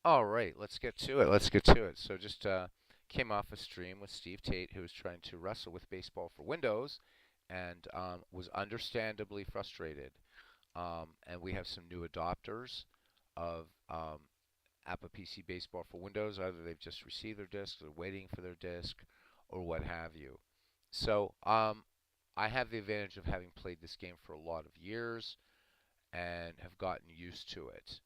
All right, let's get to it. Let's get to it. So just came off a stream with Steve Tate, who was trying to wrestle with baseball for Windows, and was understandably frustrated. And we have some new adopters of APPA PC Baseball for Windows. Either they've just received their disc, they're waiting for their disc, or what have you. So I have the advantage of having played this game for a lot of years and have gotten used to it.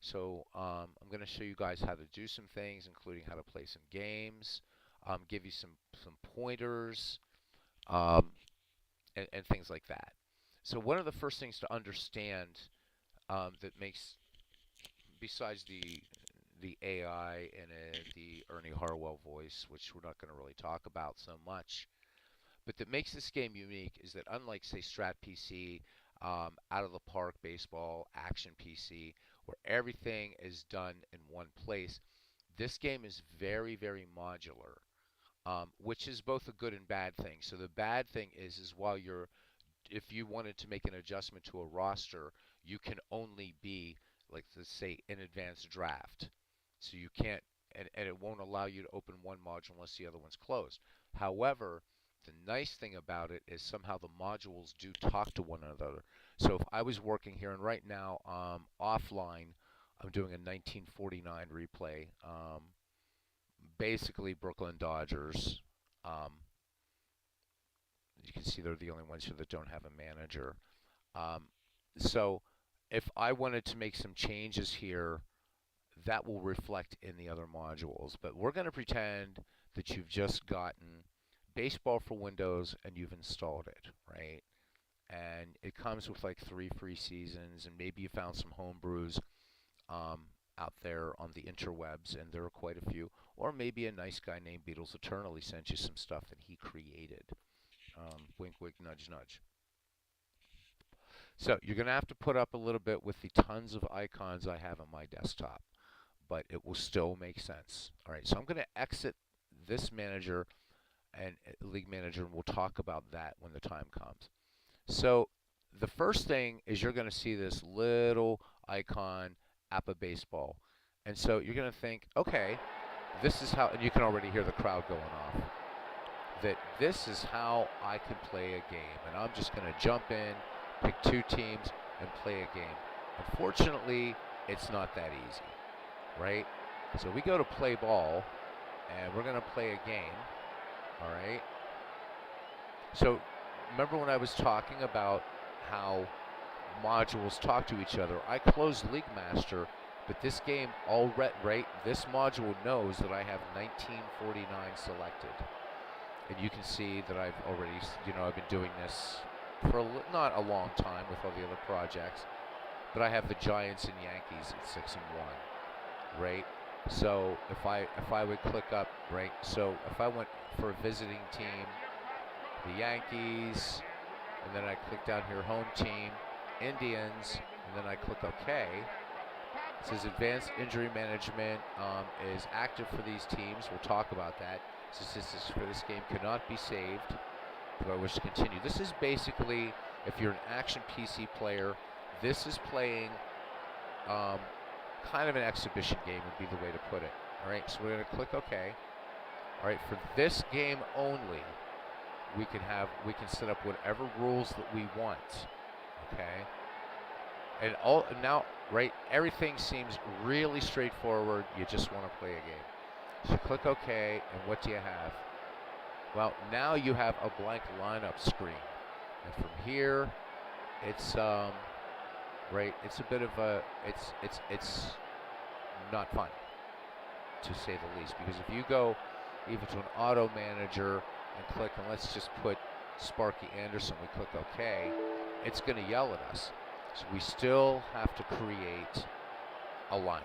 So I'm going to show you guys how to do some things, including how to play some games, give you some pointers, um, and things like that. So one of the first things to understand that makes, besides the AI and the Ernie Harwell voice, which we're not going to really talk about so much, but that makes this game unique is that unlike, say, Strat PC, out of the park baseball, action PC, where everything is done in one place, this game is very, very modular, which is both a good and bad thing. So the bad thing is while you're, if you wanted to make an adjustment to a roster, you can only be, like, let's say, in advanced draft. So you can't, and it won't allow you to open one module unless the other one's closed. However, the nice thing about it is somehow the modules do talk to one another. So if I was working here, and right now offline, I'm doing a 1949 replay, basically Brooklyn Dodgers. Um, you can see they're the only ones here that don't have a manager. Um, so if I wanted to make some changes here, that will reflect in the other modules. But we're going to pretend that you've just gotten Baseball for Windows and you've installed it, right? And it comes with like 3 free seasons, and maybe you found some homebrews out there on the interwebs, and there are quite a few. Or maybe a nice guy named Beatles Eternally sent you some stuff that he created. Wink, wink, nudge, nudge. So you're going to have to put up a little bit with the tons of icons I have on my desktop, but it will still make sense. All right, so I'm going to exit this manager and League Manager, and we'll talk about that when the time comes. So the first thing is you're going to see this little icon, APPA Baseball. And so you're going to think, okay, this is how, and you can already hear the crowd going off, that this is how I can play a game. And I'm just going to jump in, pick 2 teams, and play a game. Unfortunately, it's not that easy, right? So we go to play ball, and we're going to play a game, all right? So remember when I was talking about how modules talk to each other? I closed League Master, but this game already, right? This module knows that I have 1949 selected. And you can see that I've already, I've been doing this for not a long time with all the other projects, but I have the Giants and Yankees at 6 and 1, right? So if I would click up, right? So if I went for a visiting team, the Yankees, and then I click down here, home team, Indians, and then I click OK. It says advanced injury management is active for these teams. We'll talk about that. Statistics for this game cannot be saved. Do I wish to continue? This is basically, if you're an action PC player, this is playing kind of an exhibition game would be the way to put it. All right, so we're going to click OK. All right, for this game only, we can set up whatever rules that we want. Okay, and now, right, everything seems really straightforward. You just want to play a game. So click OK, and what do you have? Well, now you have a blank lineup screen, and from here, it's right. It's a bit of a it's not fun, to say the least, because if you go even to an auto manager and click, and let's just put Sparky Anderson, we click OK, it's going to yell at us. So we still have to create a lineup.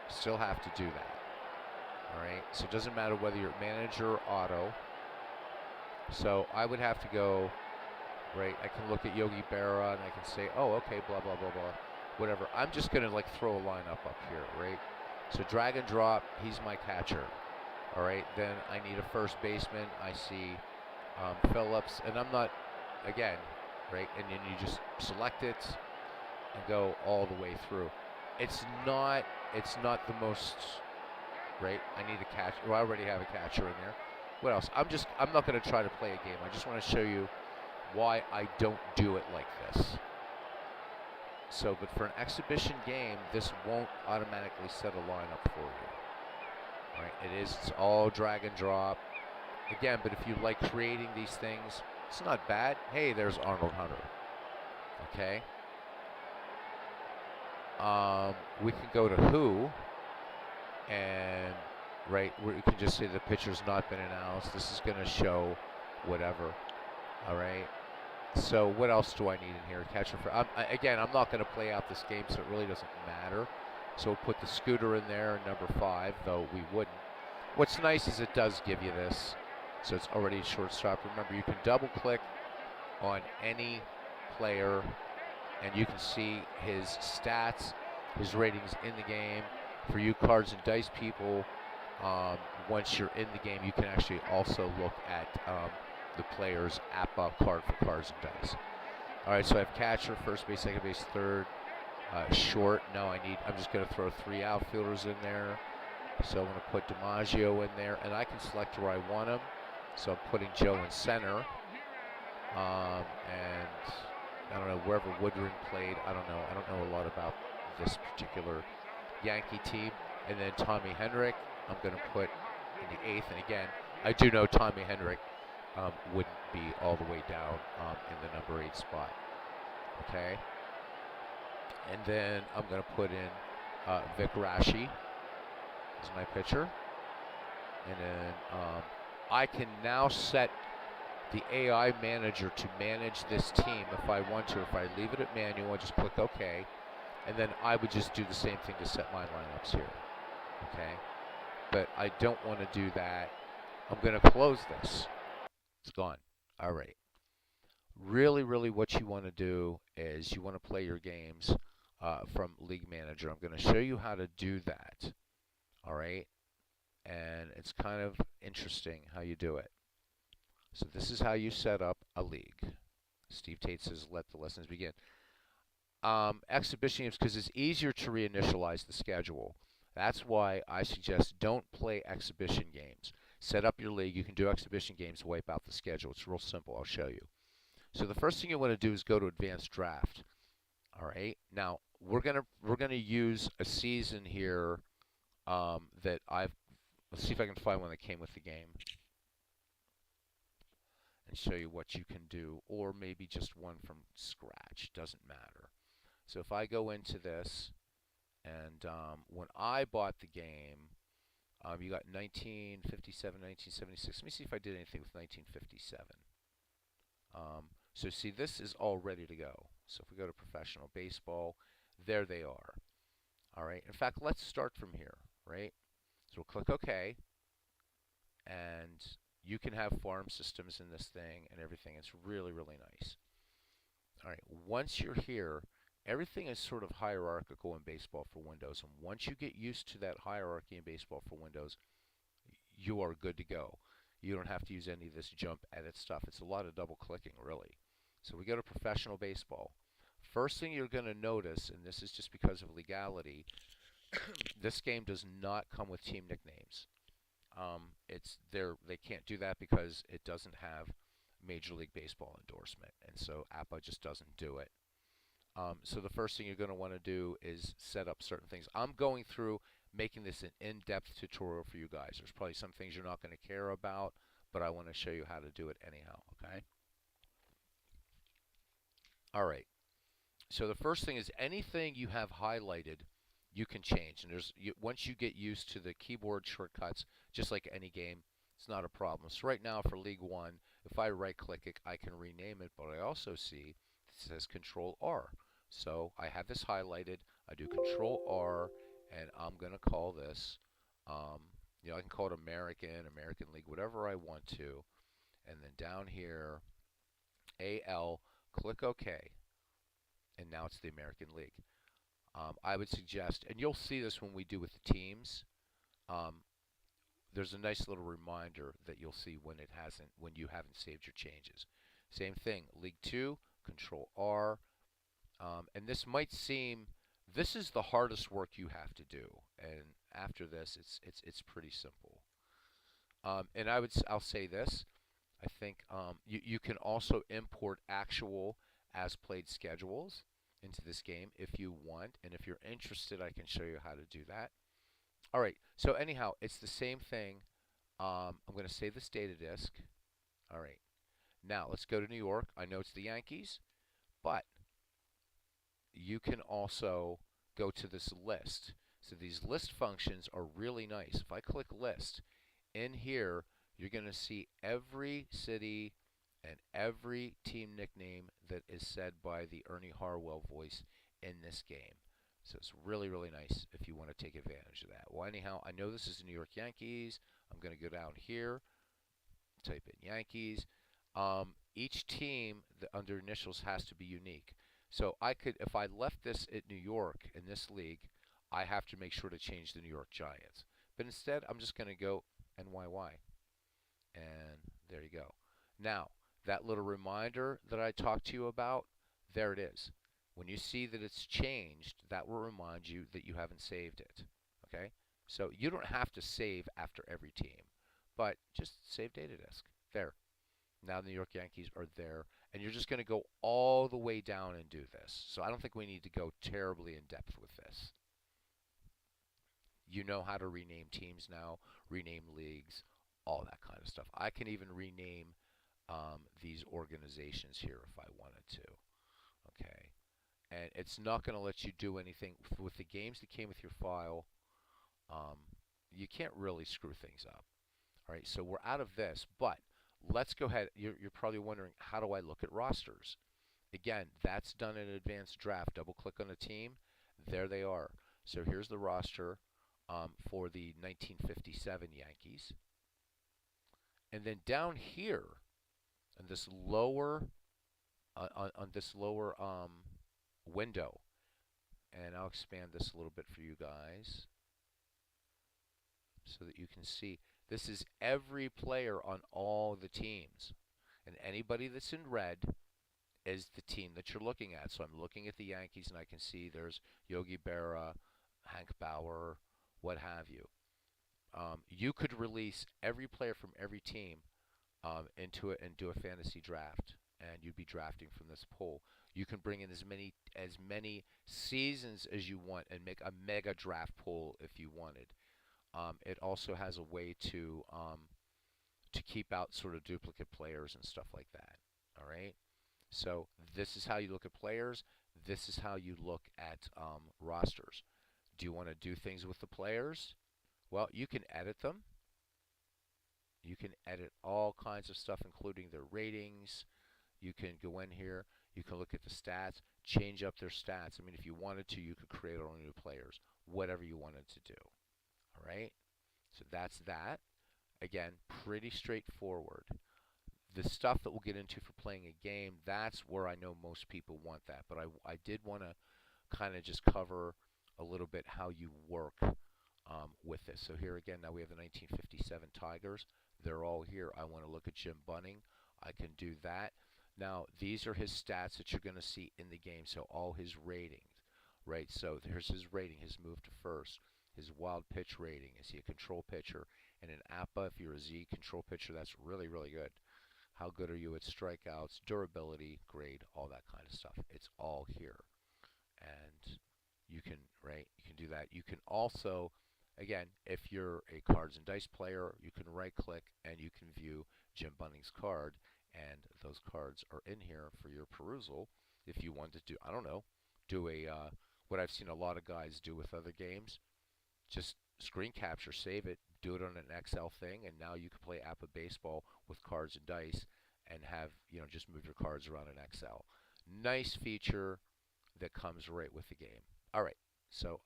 Still have to do that. All right, so it doesn't matter whether you're manager or auto. So I would have to go, right, I can look at Yogi Berra and I can say, oh, okay, blah, blah, blah, blah, whatever. I'm just going to like throw a lineup up here, right? So drag and drop, he's my catcher. All right, then I need a first baseman. I see Phillips, and I'm not, again, right, and then you just select it and go all the way through. it's not it's not the most right. I need a catch. Well, I already have a catcher in there. What else? I'm not going to try to play a game. I just want to show you why I don't do it like this. So, but for an exhibition game, this won't automatically set a lineup for you. All right, it's all drag and drop. Again, but if you like creating these things, it's not bad. Hey, there's Arnold Hunter. Okay. We can go to who, and right, we can just say the pitcher's not been announced. This is going to show whatever. All right. So what else do I need in here? Catcher for again, I'm not going to play out this game, so it really doesn't matter. So we'll put the scooter in there, number 5, though we wouldn't. What's nice is it does give you this, so it's already shortstop. Remember, you can double click on any player, and you can see his stats, his ratings in the game. For you cards and dice people, once you're in the game, you can actually also look at the player's APPA card for cards and dice. All right, so I have catcher, first base, second base, third, short. No, I'm just going to throw 3 outfielders in there. So I'm going to put DiMaggio in there, and I can select where I want him. So I'm putting Joe in center. And I don't know, wherever Woodring played, I don't know. I don't know a lot about this particular Yankee team. And then Tommy Henrik, I'm going to put in the 8th. And again, I do know Tommy Henrik wouldn't be all the way down in the number 8 spot. Okay. And then I'm going to put in Vic Rashi as my pitcher. And then I can now set the AI manager to manage this team if I want to. If I leave it at manual, I just click OK. And then I would just do the same thing to set my lineups here. Okay. But I don't want to do that. I'm going to close this. It's gone. All right. Really, really what you want to do is you want to play your games from League Manager. I'm going to show you how to do that. All right. And it's kind of interesting how you do it. So this is how you set up a league. Steve Tate says, let the lessons begin. Exhibition games, because it's easier to reinitialize the schedule. That's why I suggest don't play exhibition games. Set up your league. You can do exhibition games, wipe out the schedule. It's real simple. I'll show you. So the first thing you want to do is go to Advanced Draft. All right. Now we're gonna use a season here that let's see if I can find one that came with the game and show you what you can do, or maybe just one from scratch. Doesn't matter. So if I go into this, and when I bought the game, you got 1957, 1976. Let me see if I did anything with 1957. So see, this is all ready to go. So if we go to professional baseball, there they are. All right. In fact, let's start from here, right? So we'll click OK, and you can have farm systems in this thing and everything. It's really, really nice. All right. Once you're here, everything is sort of hierarchical in Baseball for Windows, and once you get used to that hierarchy in Baseball for Windows, you are good to go. You don't have to use any of this jump edit stuff. It's a lot of double clicking, really. So we go to professional baseball. First thing you're going to notice, and this is just because of legality, this game does not come with team nicknames. They can't do that because it doesn't have Major League Baseball endorsement, and so APPA just doesn't do it. So the first thing you're going to want to do is set up certain things. I'm going through making this an in-depth tutorial for you guys. There's probably some things you're not going to care about, but I want to show you how to do it anyhow, okay? All right. So the first thing is anything you have highlighted, you can change. And once you get used to the keyboard shortcuts, just like any game, it's not a problem. So right now for League One, if I right-click it, I can rename it, but I also see it says Control R. So I have this highlighted. I do Control R, and I'm going to call this, I can call it American League, whatever I want to. And then down here, AL, click OK. And now it's the American League. I would suggest, and you'll see this when we do with the teams, there's a nice little reminder that you'll see when you haven't saved your changes. Same thing, League 2, Control R. And this might seem This is the hardest work you have to do, and after this, it's pretty simple. And I'll say this. I think you can also import actual as played schedules into this game if you want, and if you're interested, I can show you how to do that. All right. So anyhow, it's the same thing. I'm going to save this data disk. All right. Now let's go to New York. I know it's the Yankees, but you can also go to this list. So these list functions are really nice. If I click list, in here you're going to see every city and every team nickname that is said by the Ernie Harwell voice in this game. So it's really, really nice if you want to take advantage of that. Well, anyhow, I know this is the New York Yankees. I'm going to go down here, type in Yankees. Each team under initials has to be unique. So I could, if I left this at New York in this league, I have to make sure to change the New York Giants. But instead, I'm just going to go NYY. And there you go. Now, that little reminder that I talked to you about, there it is. When you see that it's changed, that will remind you that you haven't saved it. Okay? So you don't have to save after every team, but just save data disk. There. Now the New York Yankees are there, and you're just going to go all the way down and do this. So I don't think we need to go terribly in depth with this. You know how to rename teams now, rename leagues, all that kind of stuff. I can even rename these organizations here if I wanted to. Okay, and it's not going to let you do anything with the games that came with your file. Um, you can't really screw things up. All right, so we're out of this, but let's go ahead. You're probably wondering, how do I look at rosters? Again, that's done in advanced draft. Double click on a team. There they are. So here's the roster for the 1957 Yankees. And then down here, on this lower window, and I'll expand this a little bit for you guys so that you can see. This is every player on all the teams. And anybody that's in red is the team that you're looking at. So I'm looking at the Yankees, and I can see there's Yogi Berra, Hank Bauer, what have you. You could release every player from every team into it and do a fantasy draft, and you'd be drafting from this pool. You can bring in as many seasons as you want and make a mega draft pool if you wanted. It also has a way to keep out sort of duplicate players and stuff like that. All right. So this is how you look at players. This is how you look at rosters. Do you want to do things with the players? Well, you can edit them. You can edit all kinds of stuff, including their ratings. You can go in here. You can look at the stats, change up their stats. I mean, if you wanted to, you could create all new players, whatever you wanted to do. All right? So that's that. Again, pretty straightforward. The stuff that we'll get into for playing a game, that's where I know most people want that. But I did want to kind of just cover a little bit how you work with this. So here again, now we have the 1957 Tigers. They're all here. I want to look at Jim Bunning. I can do that. Now, these are his stats that you're going to see in the game. So all his ratings, right? So here's his rating, his move to first, his wild pitch rating. Is he a control pitcher? And in APPA, if you're a Z control pitcher, that's really, really good. How good are you at strikeouts, durability, grade, all that kind of stuff. It's all here. And you can, right, you can do that. You can also, again, if you're a cards and dice player, you can right click and you can view Jim Bunning's card, and those cards are in here for your perusal. If you want to do, I don't know, do a what I've seen a lot of guys do with other games, just screen capture, save it, do it on an Excel thing, and now you can play APPA baseball with cards and dice and have, just move your cards around in Excel. Nice feature that comes right with the game. All right, so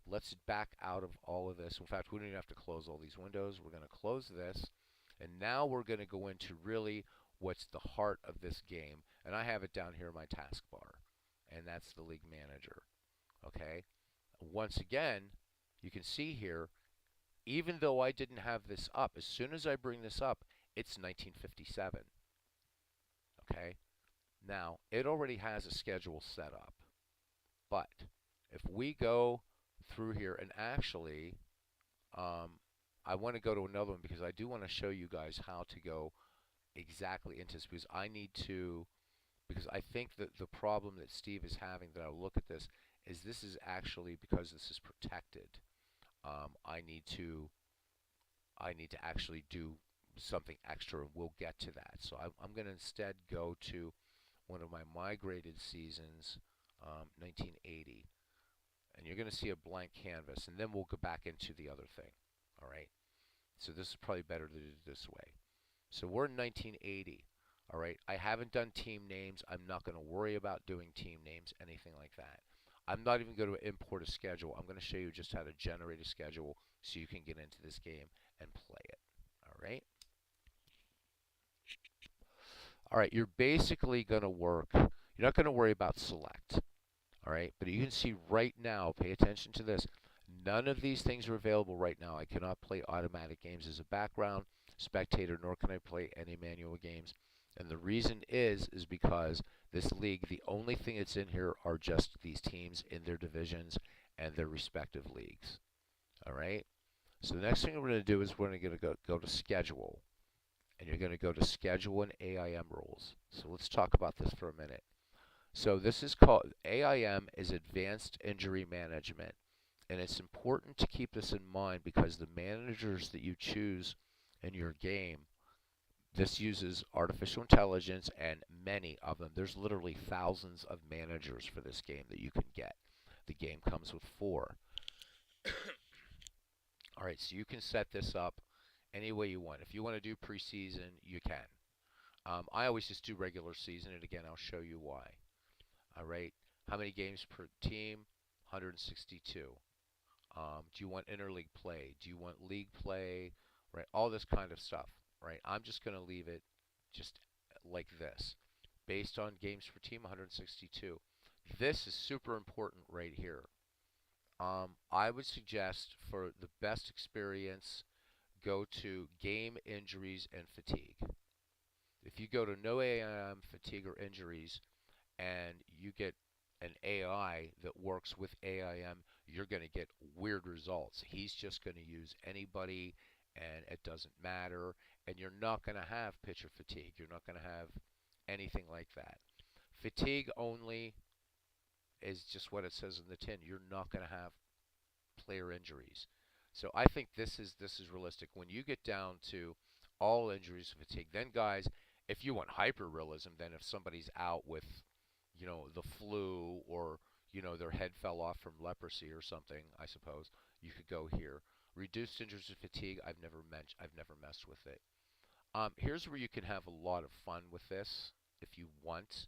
let's back out of all of this. In fact, we don't even have to close all these windows. We're going to close this, and now we're going to go into really what's the heart of this game, and I have it down here in my taskbar, and that's the league manager. Okay, once again, you can see here, even though I didn't have this up, as soon as I bring this up, it's 1957. Okay, now it already has a schedule set up, but If we go through here and actually, um, I want to go to another one because I do want to show you guys how to go exactly into this because I need to, because I think that the problem that Steve is having that I'll look at this is actually because this is protected. I need to actually do something extra, and we'll get to that. So I'm going to instead go to one of my migrated seasons, 1980, and you're going to see a blank canvas, and then we'll go back into the other thing. All right. So this is probably better to do this way. So we're in 1980. All right. I haven't done team names. I'm not going to worry about doing team names, anything like that. I'm not even going to import a schedule. I'm going to show you just how to generate a schedule so you can get into this game and play it. All right. All right. You're basically going to work. You're not going to worry about select. All right. But you can see right now, pay attention to this. None of these things are available right now. I cannot play automatic games as a background spectator, nor can I play any manual games. And the reason is because this league, the only thing that's in here are just these teams in their divisions and their respective leagues. All right. So the next thing we're going to do is we're going to go to schedule, and you're going to go to schedule and AIM rules. So let's talk about this for a minute. So this is called AIM is Advanced Injury Management. And it's important to keep this in mind because the managers that you choose in your game, this uses artificial intelligence and many of them. There's literally thousands of managers for this game that you can get. The game comes with 4. All right, so you can set this up any way you want. If you want to do preseason, you can. I always just do regular season, and again, I'll show you why. All right, how many games per team? 162. Do you want interleague play? Do you want league play? Right, all this kind of stuff. Right, I'm just going to leave it just like this. Based on games per team, 162. This is super important right here. I would suggest for the best experience, go to game injuries and fatigue. If you go to no AIM, fatigue, or injuries, and you get an AI that works with AIM, you're going to get weird results. He's just going to use anybody, and it doesn't matter. And you're not going to have pitcher fatigue. You're not going to have anything like that. Fatigue only is just what it says in the tin. You're not going to have player injuries. So I think this is realistic. When you get down to all injuries and fatigue, then guys, if you want hyper realism, then if somebody's out with, the flu or their head fell off from leprosy or something, I suppose you could go here. Reduced injuries and fatigue. I've never messed with it. Here's where you can have a lot of fun with this if you want.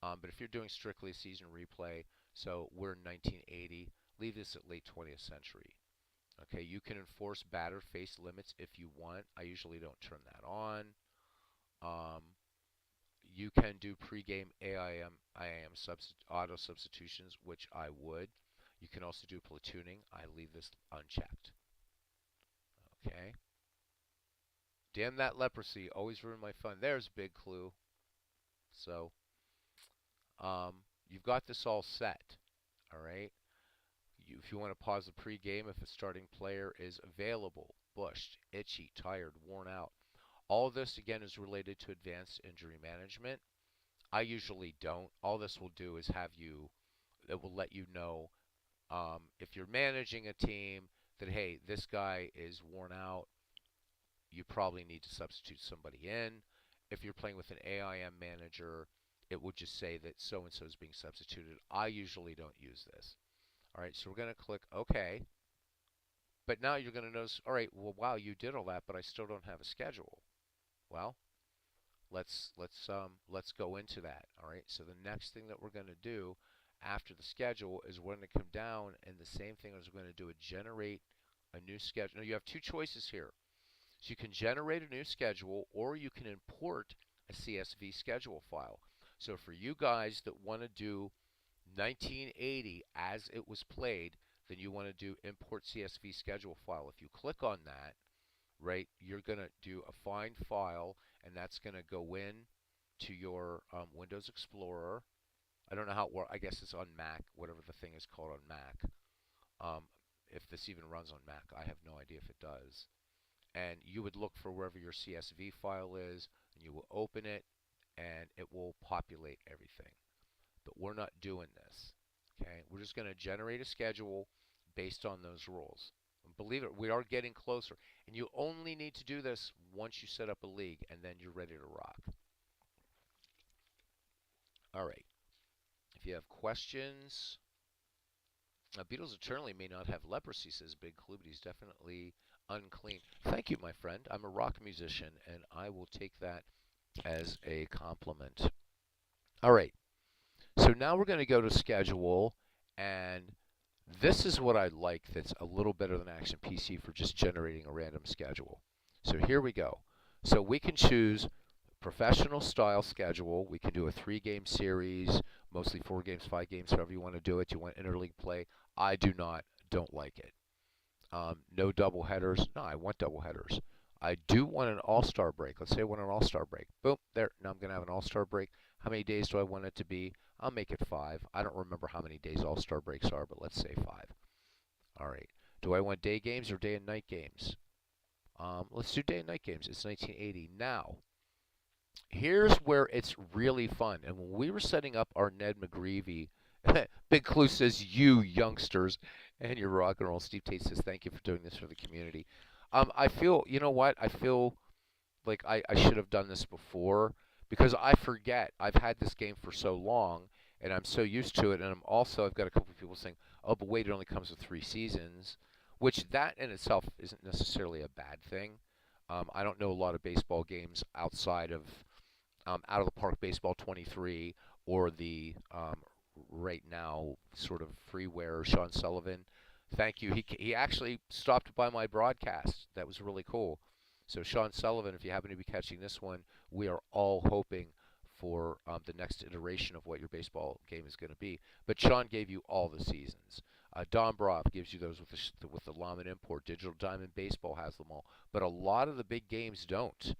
But if you're doing strictly season replay, so we're in 1980, leave this at late 20th century. Okay, you can enforce batter face limits if you want. I usually don't turn that on. Um, you can do pregame IAM auto substitutions, which I would. You can also do platooning. I leave this unchecked. Okay. Damn that leprosy. Always ruin my fun. There's a big clue. So, you've got this all set. All right. If you want to pause the pregame, if a starting player is available, bushed, itchy, tired, worn out. All this, again, is related to advanced injury management. I usually don't. All this will do is it will let you know if you're managing a team that, hey, this guy is worn out, you probably need to substitute somebody in. If you're playing with an AIM manager, it would just say that so-and-so is being substituted. I usually don't use this. All right, so we're going to click OK. But now you're going to notice, all right, well, wow, you did all that, but I still don't have a schedule. Well, let's go into that. All right. So the next thing that we're going to do after the schedule is we're going to come down, and the same thing is we're going to do a generate a new schedule. Now you have 2 choices here. So you can generate a new schedule, or you can import a CSV schedule file. So for you guys that want to do 1980 as it was played, then you want to do import CSV schedule file. If you click on that, right, you're going to do a find file, and that's going to go in to your Windows Explorer, I don't know how it works. I guess it's on Mac, whatever the thing is called on Mac. Um, if this even runs on Mac, I have no idea if it does. And you would look for wherever your CSV file is, and you will open it, and it will populate everything. But we're not doing this. Okay, we're just going to generate a schedule based on those rules. And believe it, we are getting closer. And you only need to do this once you set up a league, and then you're ready to rock. All right. If you have questions, Beatles eternally may not have leprosy, says Big Clue, but he's definitely unclean. Thank you, my friend. I'm a rock musician, and I will take that as a compliment. All right. So now we're going to go to schedule, and this is what I like that's a little better than Action PC for just generating a random schedule. So here we go. So we can choose professional style schedule. We can do a 3-game series, mostly 4 games, 5 games, however you want to do it. You want interleague play. I don't like it. No double headers. No, I want double headers. I do want an all-star break. Let's say I want an all-star break. Boom, there. Now I'm going to have an all-star break. How many days do I want it to be? I'll make it 5. I don't remember how many days all-star breaks are, but let's say 5. All right. Do I want day games or day and night games? Let's do day and night games. It's 1980. Now, here's where it's really fun. And when we were setting up our Ned McGreevy, Big Clue says, you youngsters, and your rock and roll. Steve Tate says, thank you for doing this for the community. I feel, you know what? I feel like I should have done this before because I forget. I've had this game for so long, and I'm so used to it. And I've got a couple of people saying, oh, but wait, it only comes with 3 seasons, which that in itself isn't necessarily a bad thing. I don't know a lot of baseball games outside of Out of the Park Baseball 23 or the right now sort of freeware Sean Sullivan. Thank you. He actually stopped by my broadcast. That was really cool. So Sean Sullivan, if you happen to be catching this one, we are all hoping for the next iteration of what your baseball game is going to be. But Sean gave you all the seasons. Don Broff gives you those with the Lamin import. Digital Diamond Baseball has them all. But a lot of the big games don't.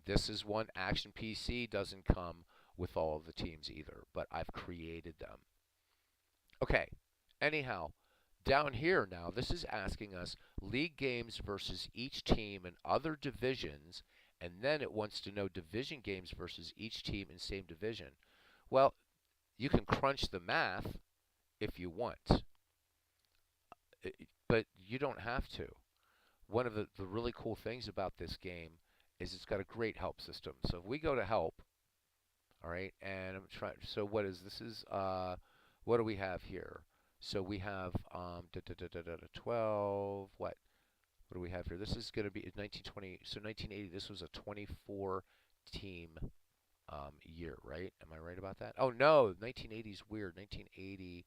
This is one. Action PC doesn't come with all of the teams either, but I've created them. Okay, anyhow, down here now, this is asking us league games versus each team in other divisions, and then it wants to know division games versus each team in same division. Well, you can crunch the math if you want, but you don't have to. One of the really cool things about this game is it's got a great help system. So if we go to help, all right, and I'm trying. So what is this? Is what do we have here? So we have 12. What do we have here? This is going to be 1920. So 1980. This was a 24 team year, right? Am I right about that? Oh no, 1980 is weird. 1980.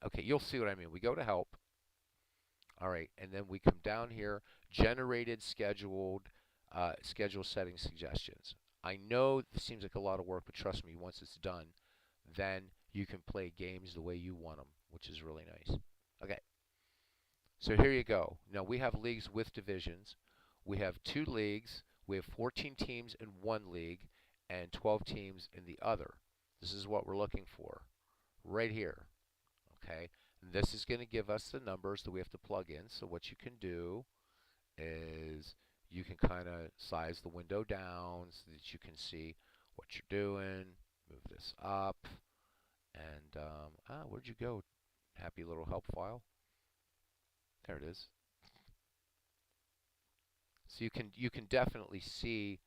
Okay, you'll see what I mean. We go to help. All right, and then we come down here, generated schedule setting suggestions. I know this seems like a lot of work, but trust me, once it's done, then you can play games the way you want them, which is really nice. Okay, so here you go. Now we have leagues with divisions. We have 2 leagues. We have 14 teams in one league and 12 teams in the other. This is what we're looking for right here. Okay, this is going to give us the numbers that we have to plug in. So what you can do is you can kind of size the window down so that you can see what you're doing. Move this up. And, where'd you go? Happy little help file. There it is. So you can definitely see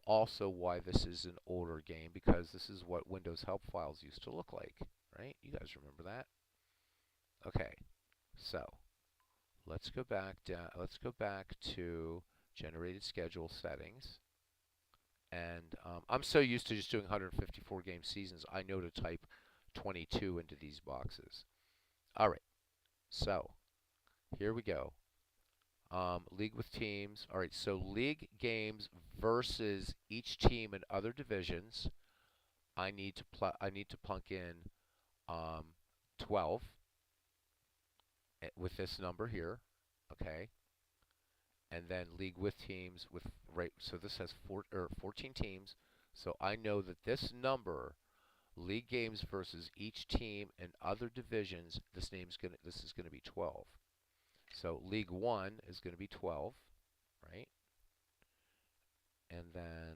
also why this is an older game because this is what Windows help files used to look like, right? You guys remember that? Okay, so let's go back down. Let's go back to generated schedule settings. And I'm so used to just doing 154 game seasons, I know to type 22 into these boxes. All right, so here we go. League with teams. All right, so league games versus each team in other divisions. I need to plunk in 12 with this number here. Okay, and then league with teams with right. So this has 14 teams. So I know that this number, League games versus each team in other divisions. This is gonna be 12. So League 1 is gonna be 12, right? And then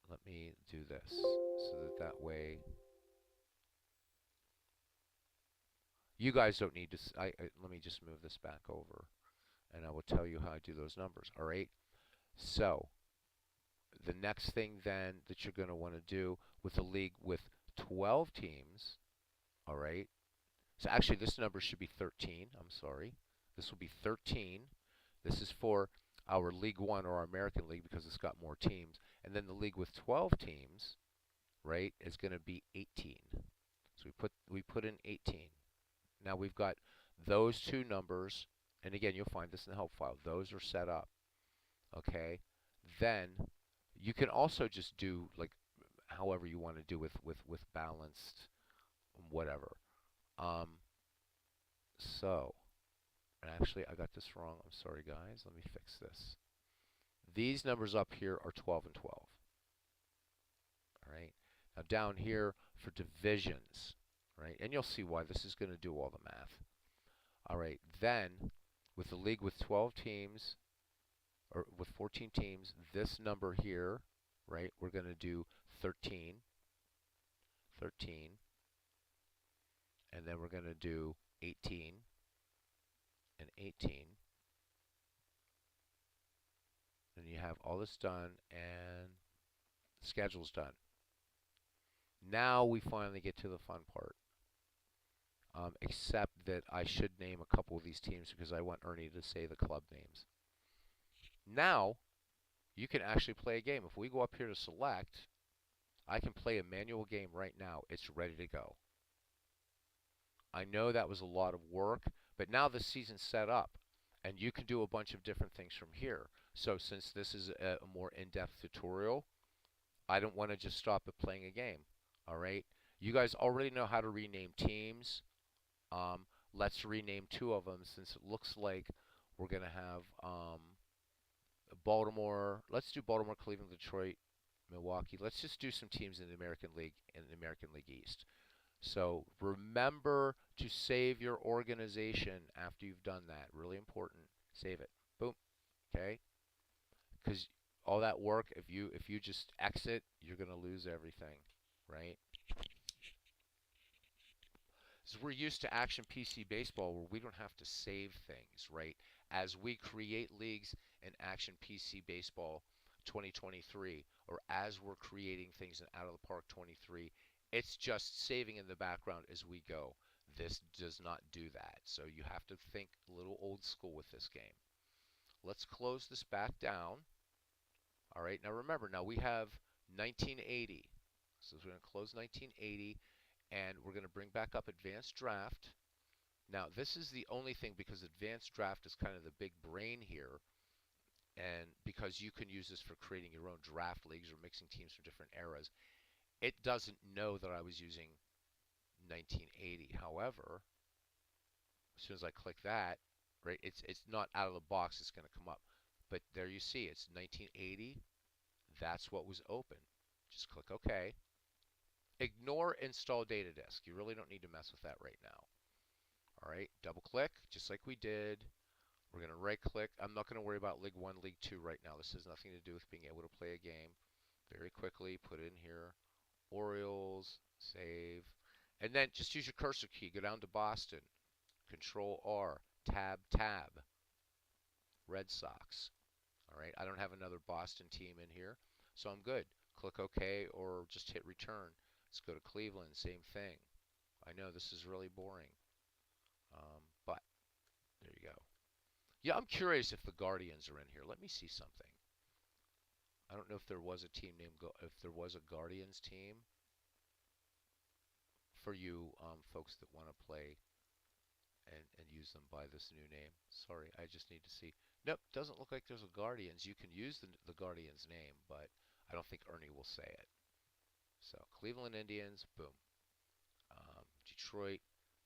let me do this so that way you guys don't need to. Let me just move this back over, and I will tell you how I do those numbers. All right. So the next thing then that you're going to want to do with a league with 12 teams, all right. So actually, this number should be 13. I'm sorry. This will be 13. This is for our League One or our American League because it's got more teams, and then the league with 12 teams, right, is going to be 18. So we put in 18. Now we've got those two numbers, and again, you'll find this in the help file. Those are set up, okay? Then you can also just do like however you want to do with balanced whatever. Um, so, and actually, I got this wrong. I'm sorry, guys. Let me fix this. These numbers up here are 12 and 12. All right. Now down here for divisions, right? And you'll see why this is going to do all the math. All right. Then with the league with 12 teams or with 14 teams, this number here, right? We're going to do 13, 13, and then we're going to do 18 and 18. And you have all this done and the schedule's done. Now we finally get to the fun part. Except that I should name a couple of these teams because I want Ernie to say the club names. Now, you can actually play a game. If we go up here to select, I can play a manual game right now. It's ready to go. I know that was a lot of work, but now the season's set up, and you can do a bunch of different things from here. So since this is a more in-depth tutorial, I don't want to just stop at playing a game. All right? You guys already know how to rename teams. Let's rename two of them since it looks like we're going to have Baltimore. Let's do Baltimore, Cleveland, Detroit, Milwaukee. Let's just do some teams in the American League and the American League East. So remember to save your organization after you've done that. Really important. Save it. Boom. Okay? Because all that work, if you just exit, you're going to lose everything, right? So we're used to Action PC Baseball where we don't have to save things, right? As we create leagues in Action PC Baseball 2023, or as we're creating things in Out of the Park 23, it's just saving in the background as we go. This does not do that. So you have to think a little old school with this game. Let's close this back down. All right, now remember, now we have 1980. So we're going to close 1980, and we're going to bring back up Advanced Draft. Now, this is the only thing because Advanced Draft is kind of the big brain here, and because you can use this for creating your own draft leagues or mixing teams from different eras, it doesn't know that I was using 1980. However, as soon as I click that, right, it's not out of the box, it's going to come up. But there you see, it's 1980. That's what was open. Just click OK. Ignore install data disk. You really don't need to mess with that right now. All right, double click, just like we did. We're going to right click. I'm not going to worry about League 1, League 2 right now. This has nothing to do with being able to play a game. Very quickly, put in here, Orioles, save. And then just use your cursor key. Go down to Boston. Control R, tab, tab. Red Sox. All right, I don't have another Boston team in here, so I'm good. Click OK or just hit return. Let's go to Cleveland, same thing. I know this is really boring, but there you go. Yeah, I'm curious if the Guardians are in here. Let me see something. I don't know if there was a team named, if there was a Guardians team for you folks that want to play and use them by this new name. Sorry, I just need to see. Nope, doesn't look like there's a Guardians. You can use the Guardians name, but I don't think Ernie will say it. So Cleveland Indians, boom. Detroit,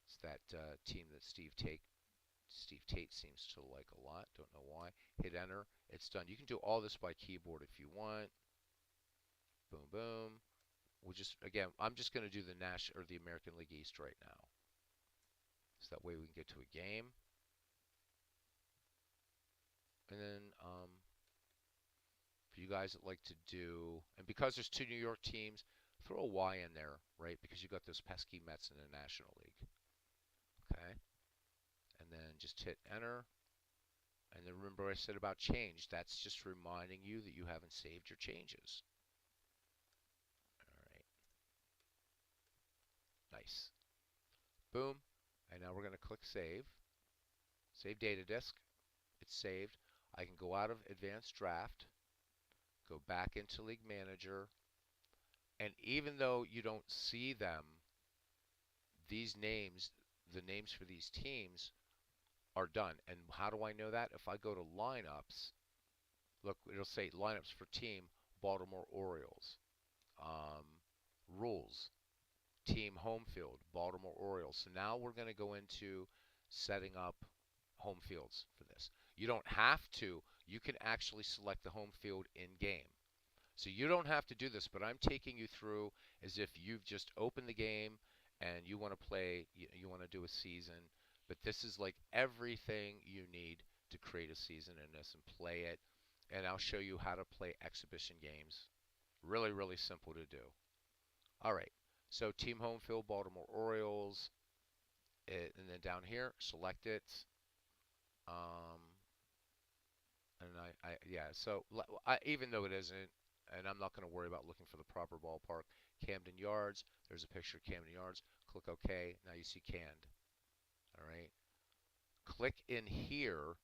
it's that team that Steve Tate seems to like a lot. Don't know why. Hit enter. It's done. You can do all this by keyboard if you want. Boom, boom. Again, I'm just going to do the National or the American League East right now. So that way we can get to a game. And then for you guys that like to do, and because there's two New York teams, throw a Y in there, right? Because you got those pesky Mets in the National League. Okay? And then just hit enter. And then remember I said about change. That's just reminding you that you haven't saved your changes. All right. Nice. Boom. And now we're going to click save. Save data disk. It's saved. I can go out of advanced draft, go back into League Manager, and even though you don't see them, these names, the names for these teams, are done. And how do I know that? If I go to lineups, look, it'll say lineups for team Baltimore Orioles. Um, rules, team home field, Baltimore Orioles. So now we're going to go into setting up home fields for this. You don't have to. You can actually select the home field in game. So you don't have to do this, but I'm taking you through as if you've just opened the game and you want to play, you want to do a season. But this is like everything you need to create a season in this and play it. And I'll show you how to play exhibition games. Really, really simple to do. All right. So team home field, Baltimore Orioles. And then down here, select it. Um, and yeah, so even though it isn't, and I'm not going to worry about looking for the proper ballpark, Camden Yards, there's a picture of Camden Yards. Click OK. Now you see canned. All right. Click in here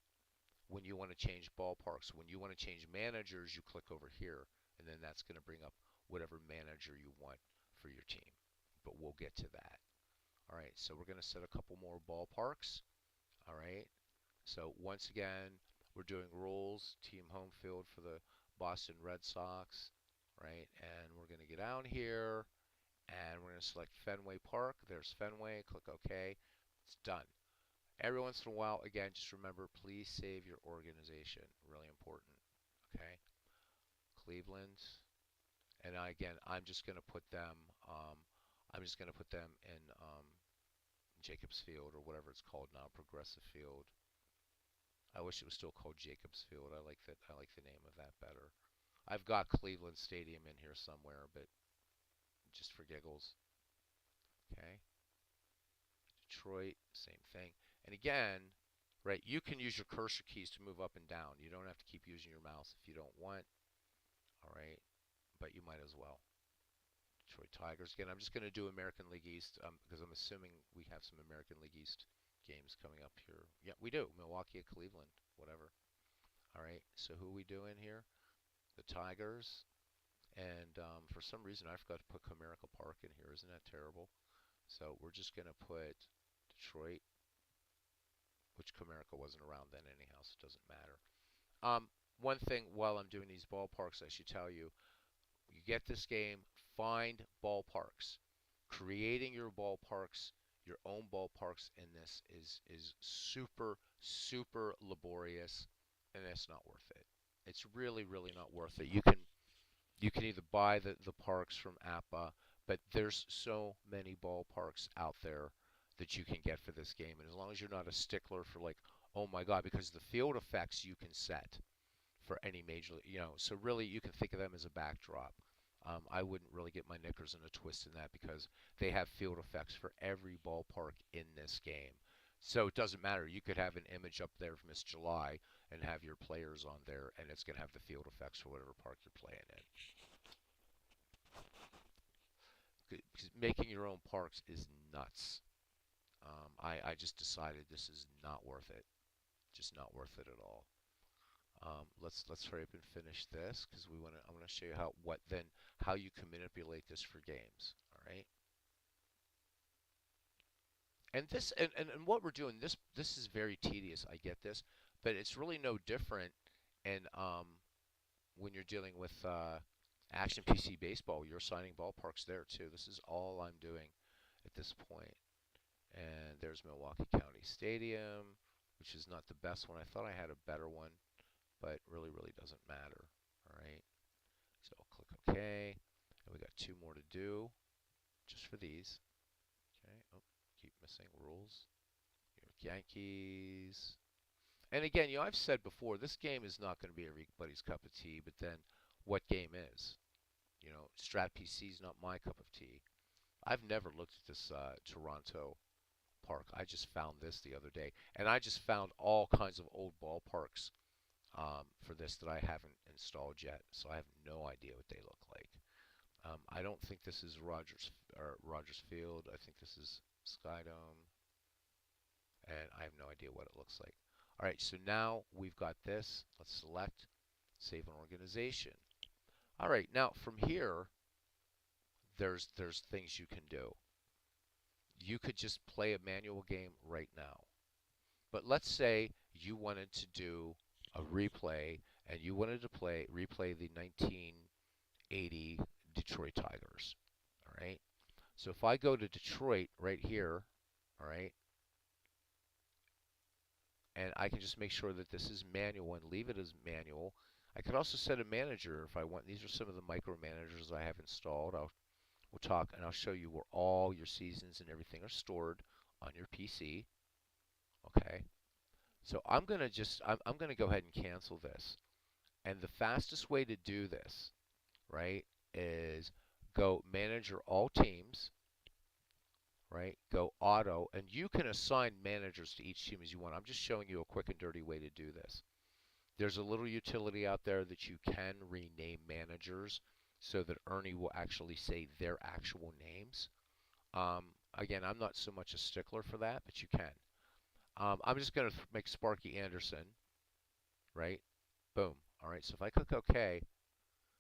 when you want to change ballparks. When you want to change managers, you click over here, and then that's going to bring up whatever manager you want for your team. But we'll get to that. All right, so we're going to set a couple more ballparks. All right. So once again, we're doing rules, team home field for the Boston Red Sox, right? And we're going to get down here, and we're going to select Fenway Park. There's Fenway. Click OK. It's done. Every once in a while, again, just remember, please save your organization. Really important. Okay. Cleveland. And again, I'm just going to put them. I'm just going to put them in Jacobs Field or whatever it's called now, Progressive Field. I wish it was still called Jacobs Field. I like that. I like the name of that better. I've got Cleveland Stadium in here somewhere, but just for giggles. Okay. Detroit, same thing. And again, right, you can use your cursor keys to move up and down. You don't have to keep using your mouse if you don't want. All right, but you might as well. Detroit Tigers. Again, I'm just going to do American League East because I'm assuming we have some American League East games coming up here. Yeah, we do. Milwaukee at Cleveland, whatever. All right, so who are we doing here? The Tigers. And for some reason, I forgot to put Comerica Park in here. Isn't that terrible? So we're just going to put Detroit, which Comerica wasn't around then anyhow, so it doesn't matter. One thing while I'm doing these ballparks, I should tell you, you get this game, find ballparks. Creating your ballparks, your own ballparks in this is super, super laborious, and it's not worth it. It's really, really not worth it. You can either buy the parks from APPA, but there's so many ballparks out there that you can get for this game. And as long as you're not a stickler for like, oh my God, because the field effects you can set for any major, so really you can think of them as a backdrop. I wouldn't really get my knickers in a twist in that because they have field effects for every ballpark in this game. So it doesn't matter. You could have an image up there of Miss July and have your players on there, and it's going to have the field effects for whatever park you're playing in. Because making your own parks is nuts. I just decided this is not worth it. Just not worth it at all. Let's hurry up and finish this because I'm gonna show you how you can manipulate this for games. All right. And this and what we're doing this is very tedious. I get this, but it's really no different. And when you're dealing with Action PC Baseball, you're assigning ballparks there too. This is all I'm doing at this point. And there's Milwaukee County Stadium, which is not the best one. I thought I had a better one, but really, really doesn't matter. All right. So I'll click OK. And we got two more to do just for these. Okay. Oh, keep missing rules. Yankees. And again, I've said before, this game is not going to be everybody's cup of tea, but then what game is? Strat PC is not my cup of tea. I've never looked at this Toronto park. I just found this the other day, and I just found all kinds of old ballparks for this that I haven't installed yet, so I have no idea what they look like. I don't think this is Rogers Field. I think this is Skydome, and I have no idea what it looks like. All right, so now we've got this. Let's select Save an Organization. All right, now from here, there's things you can do. You could just play a manual game right now. But let's say you wanted to do a replay and you wanted to replay the 1980 Detroit Tigers. All right. So if I go to Detroit right here, all right, and I can just make sure that this is manual and leave it as manual. I could also set a manager if I want. These are some of the micro managers I have installed. We'll talk and I'll show you where all your seasons and everything are stored on your PC. Okay. So I'm gonna go ahead and cancel this. And the fastest way to do this, right, is go manager all teams, right? Go auto, and you can assign managers to each team as you want. I'm just showing you a quick and dirty way to do this. There's a little utility out there that you can rename managers so that Ernie will actually say their actual names. Again, I'm not so much a stickler for that, but you can. I'm just going to make Sparky Anderson, right? Boom. All right, so if I click OK,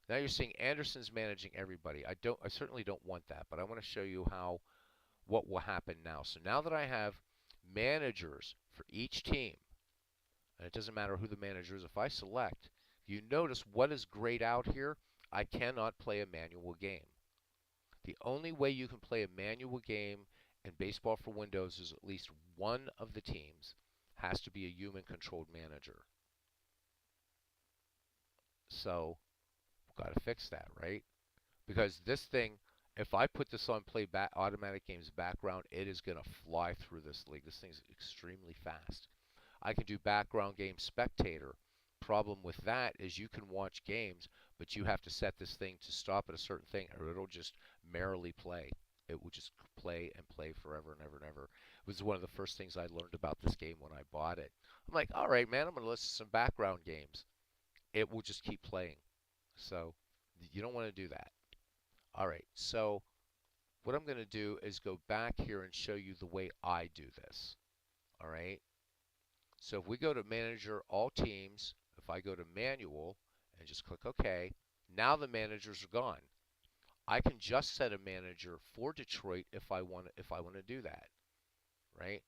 now you're seeing Anderson's managing everybody. I certainly don't want that, but I want to show you what will happen now. So now that I have managers for each team, and it doesn't matter who the manager is, if I select, you notice what is grayed out here. I cannot play a manual game. The only way you can play a manual game in Baseball for Windows is at least one of the teams has to be a human-controlled manager. So we've got to fix that, right? Because this thing, if I put this on play automatic games background, it is going to fly through this league. This thing's extremely fast. I can do background game spectator. Problem with that is you can watch games, but you have to set this thing to stop at a certain thing, or it'll just merrily play. It will just play and play forever and ever and ever. It was one of the first things I learned about this game when I bought it. I'm like, all right, man, I'm going to listen to some background games. It will just keep playing. So you don't want to do that. All right, so what I'm going to do is go back here and show you the way I do this. All right. So if we go to Manager All Teams, if I go to Manual and just click OK, now the managers are gone. I can just set a manager for Detroit if I want to do that, right?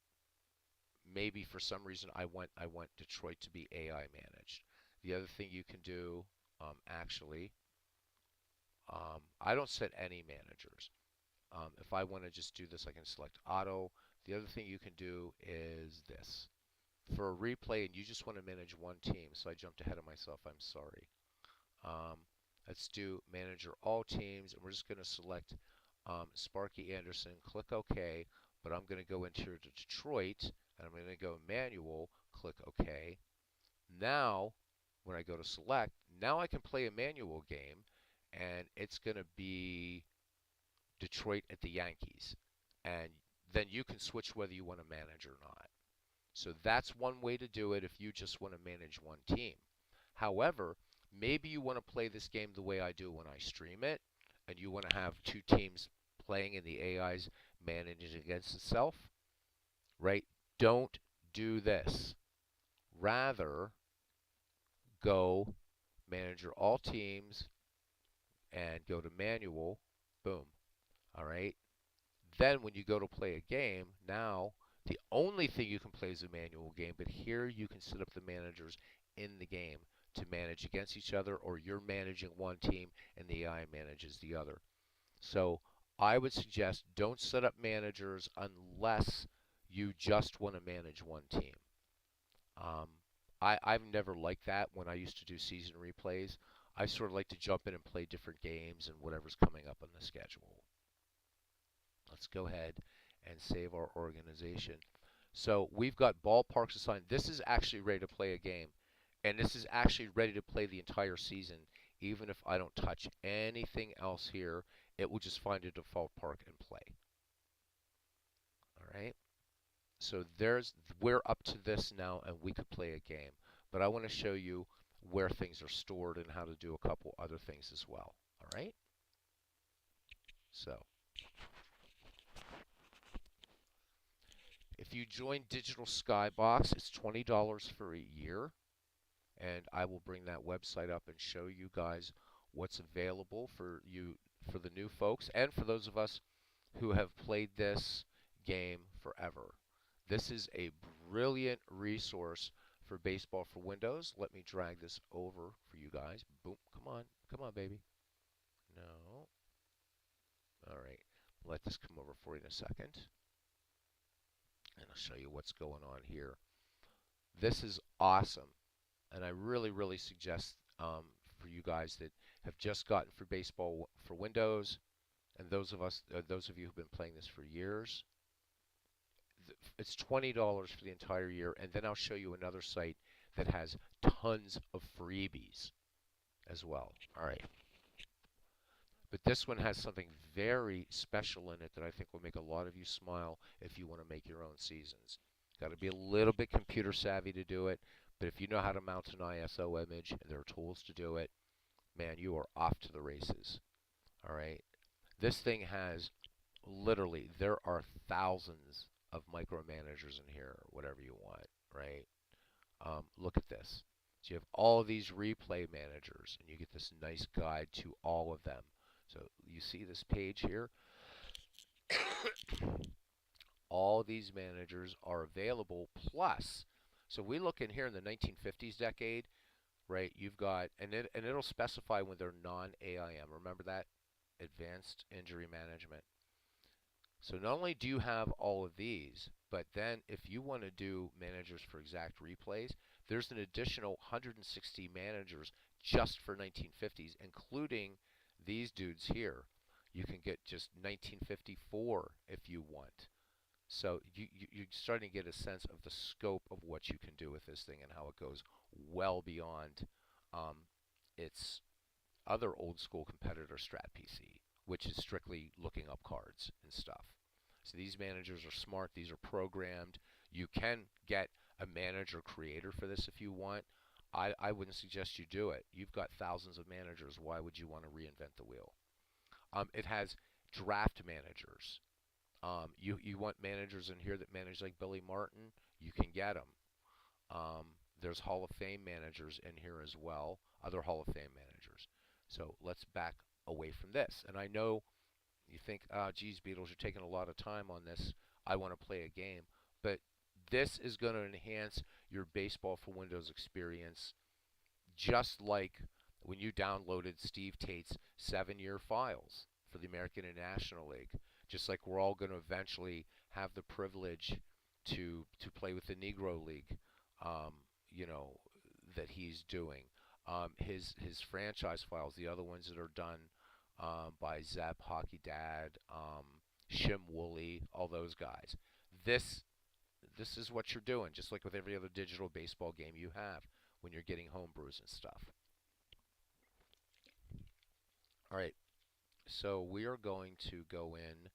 Maybe for some reason I want Detroit to be AI managed. The other thing you can do, actually, I don't set any managers. If I want to just do this, I can select Auto. The other thing you can do is this. For a replay and you just want to manage one team, so I jumped ahead of myself, I'm sorry. Let's do manager all teams, and we're just going to select Sparky Anderson, click OK, but I'm going to go into Detroit, and I'm going to go manual, click OK. Now, when I go to select, now I can play a manual game, and it's going to be Detroit at the Yankees. And then you can switch whether you want to manage or not. So that's one way to do it if you just want to manage one team. However, maybe you want to play this game the way I do when I stream it, and you want to have two teams playing and the AI's managing against itself, right? Don't do this. Rather, go manager all teams and go to manual. Boom. All right. Then when you go to play a game, now the only thing you can play is a manual game, but here you can set up the managers in the game to manage against each other, or you're managing one team and the AI manages the other. So I would suggest don't set up managers unless you just want to manage one team. I've never liked that when I used to do season replays. I sort of like to jump in and play different games and whatever's coming up on the schedule. Let's go ahead and save our organization. So we've got ballparks assigned. This is actually ready to play a game. And this is actually ready to play the entire season. Even if I don't touch anything else here, it will just find a default park and play. All right. So we're up to this now, and we could play a game. But I want to show you where things are stored and how to do a couple other things as well. All right. So if you join Digital Skybox, it's $20 for a year. And I will bring that website up and show you guys what's available for you, for the new folks, and for those of us who have played this game forever. This is a brilliant resource for baseball for Windows. Let me drag this over for you guys. Boom, come on, baby. No. All right, let this come over for you in a second, and I'll show you what's going on here. This is awesome. And I really suggest for you guys that have just gotten for baseball for Windows, and those of you who've been playing this for years, it's $20 for the entire year. And then I'll show you another site that has tons of freebies as well. All right. But this one has something very special in it that I think will make a lot of you smile if you want to make your own seasons. Got to be a little bit computer savvy to do it. But if you know how to mount an ISO image and there are tools to do it, man, you are off to the races. All right. This thing has literally, there are thousands of micromanagers in here, or whatever you want, right? Look at this. So you have all these replay managers, and you get this nice guide to all of them. So you see this page here. All these managers are available, plus, so we look in here in the 1950s decade, right? You've got, and it'll specify when they're non-AIM. Remember that? Advanced Injury Management. So not only do you have all of these, but then if you want to do managers for exact replays, there's an additional 160 managers just for 1950s, including these dudes here. You can get just 1954 if you want. So you're starting to get a sense of the scope of what you can do with this thing and how it goes well beyond its other old school competitor Strat PC, which is strictly looking up cards and stuff. So these managers are smart. These are programmed. You can get a manager creator for this if you want. I wouldn't suggest you do it. You've got thousands of managers. Why would you want to reinvent the wheel? It has draft managers. You want managers in here that manage like Billy Martin, you can get them. There's Hall of Fame managers in here as well, other Hall of Fame managers. So let's back away from this. And I know you think, oh, geez, Beatles, you're taking a lot of time on this. I want to play a game. But this is going to enhance your Baseball for Windows experience, just like when you downloaded Steve Tate's 7-year files for the American and National League. Just like we're all going to eventually have the privilege to play with the Negro League, you know, that he's doing. His franchise files, the other ones that are done by Zeb, Hockey Dad, Shim Woolley, all those guys. This is what you're doing, just like with every other digital baseball game you have when you're getting homebrews and stuff. All right, so we are going to go in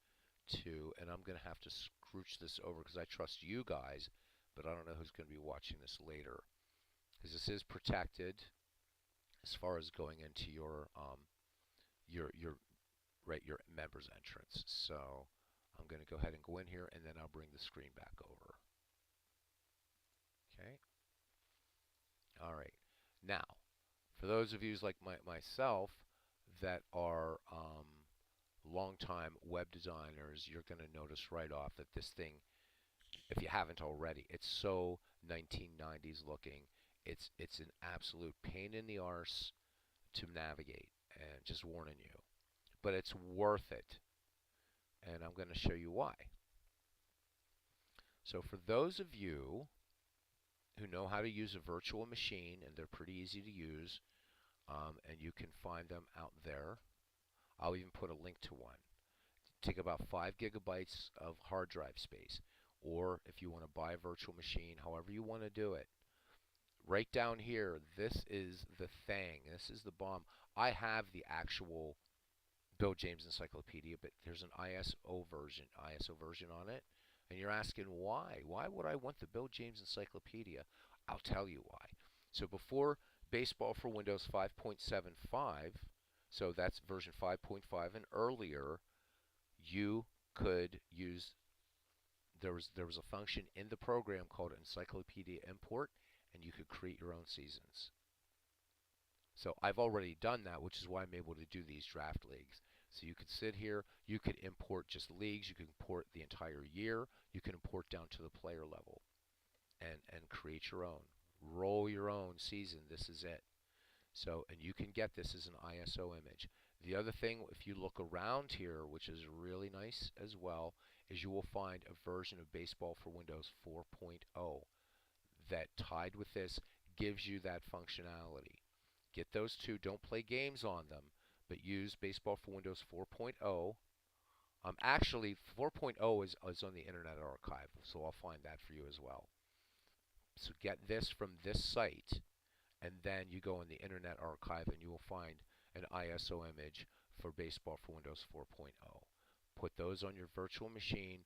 to, and I'm going to have to scrooch this over because I trust you guys, but I don't know who's going to be watching this later, because this is protected as far as going into your your members entrance. So I'm going to go ahead and go in here, and then I'll bring the screen back over. Okay. All right. Now, for those of you like myself that are longtime web designers, you're going to notice right off that this thing, if you haven't already, it's so 1990s looking. It's an absolute pain in the arse to navigate, and just warning you. But it's worth it, and I'm going to show you why. So for those of you who know how to use a virtual machine, and they're pretty easy to use, and you can find them out there. I'll even put a link to one. Take about 5 gigabytes of hard drive space, or if you want to buy a virtual machine, however you want to do it. Right down here, this is the thing. This is the bomb. I have the actual Bill James Encyclopedia, but there's an ISO version on it. And you're asking why? Why would I want the Bill James Encyclopedia? I'll tell you why. So before Baseball for Windows 5.75, so that's version 5.5 and earlier, you could use there was a function in the program called Encyclopedia Import, and you could create your own seasons. So I've already done that, which is why I'm able to do these draft leagues. So you could sit here, you could import just leagues, you can import the entire year, you can import down to the player level and create your own. Roll your own season. This is it. So, and you can get this as an ISO image. The other thing, if you look around here, which is really nice as well, is you will find a version of Baseball for Windows 4.0 that tied with this gives you that functionality. Get those two. Don't play games on them, but use Baseball for Windows 4.0. Actually, 4.0 is on the Internet Archive, so I'll find that for you as well. So get this from this site, and then you go in the Internet Archive and you will find an ISO image for Baseball for Windows 4.0. Put those on your virtual machine.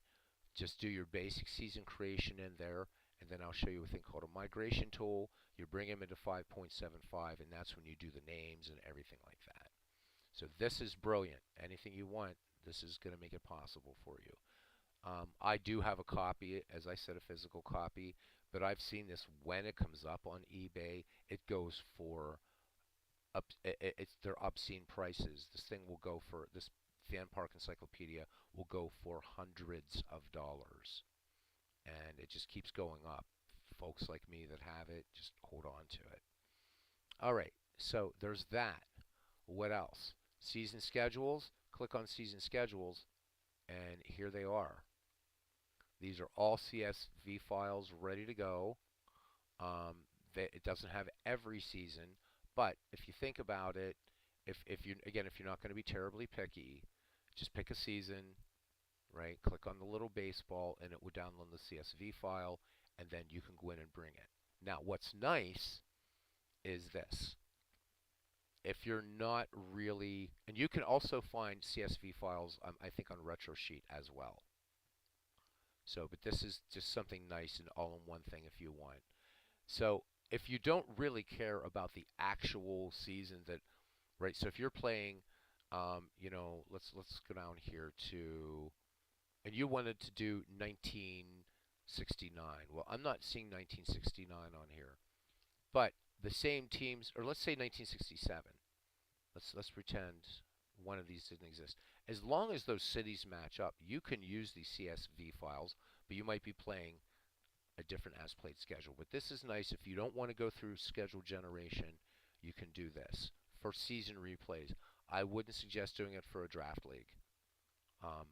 Just do your basic season creation in there, and then I'll show you a thing called a migration tool. You bring them into 5.75, and that's when you do the names and everything like that. So this is brilliant. Anything you want, this is going to make it possible for you. I do have a copy, as I said, a physical copy, but I've seen this when it comes up on eBay. It goes for it's their obscene prices. This thing will go for this Fan Park Encyclopedia will go for hundreds of dollars, and it just keeps going up. Folks like me that have it, just hold on to it. All right, so there's that. What else? Season schedules. Click on season schedules, and here they are. These are all CSV files ready to go. It doesn't have every season, but if you think about it, if you again if you're not going to be terribly picky, just pick a season, right? Click on the little baseball, and it will download the CSV file, and then you can go in and bring it. Now, what's nice is this. If you're not really, and you can also find CSV files, I think, on RetroSheet as well. So, but this is just something nice and all-in-one thing if you want. So, if you don't really care about the actual season that, right? So, if you're playing, let's go down here to, and you wanted to do 1969. Well, I'm not seeing 1969 on here, but the same teams, or let's say 1967. Let's pretend one of these didn't exist. As long as those cities match up, you can use these CSV files, but you might be playing a different as played schedule. But this is nice if you don't want to go through schedule generation, you can do this for season replays. I wouldn't suggest doing it for a draft league, um,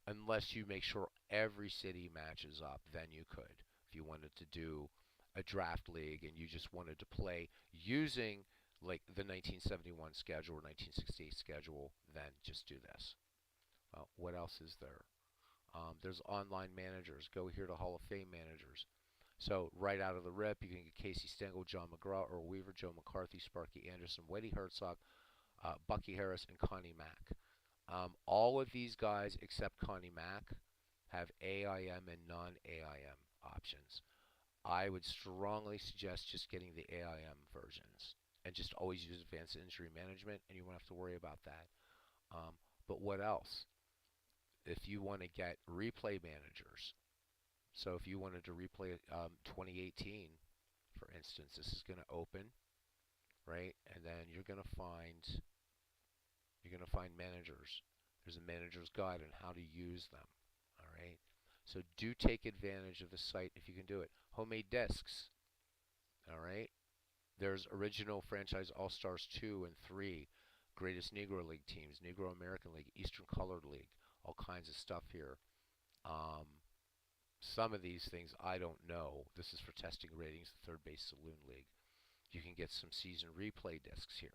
unless you make sure every city matches up. Then you could, if you wanted to do a draft league and you just wanted to play using like the 1971 schedule or 1968 schedule, then just do this. Well, what else is there? There's online managers. Go here to Hall of Fame managers. So right out of the rip, you can get Casey Stengel, John McGraw, Earl Weaver, Joe McCarthy, Sparky Anderson, Whitey Herzog, Bucky Harris, and Connie Mack. All of these guys, except Connie Mack, have AIM and non-AIM options. I would strongly suggest just getting the AIM versions and just always use advanced injury management, and you won't have to worry about that. But what else? If you want to get replay managers, so if you wanted to replay 2018, for instance, this is going to open, right? And then you're going to find managers. There's a manager's guide on how to use them. All right. So do take advantage of the site if you can do it. Homemade discs. All right. There's original franchise All-Stars 2 and 3, Greatest Negro League teams, Negro American League, Eastern Colored League, all kinds of stuff here. Some of these things I don't know. This is for testing ratings, the Third Base Saloon League. You can get some season replay discs here.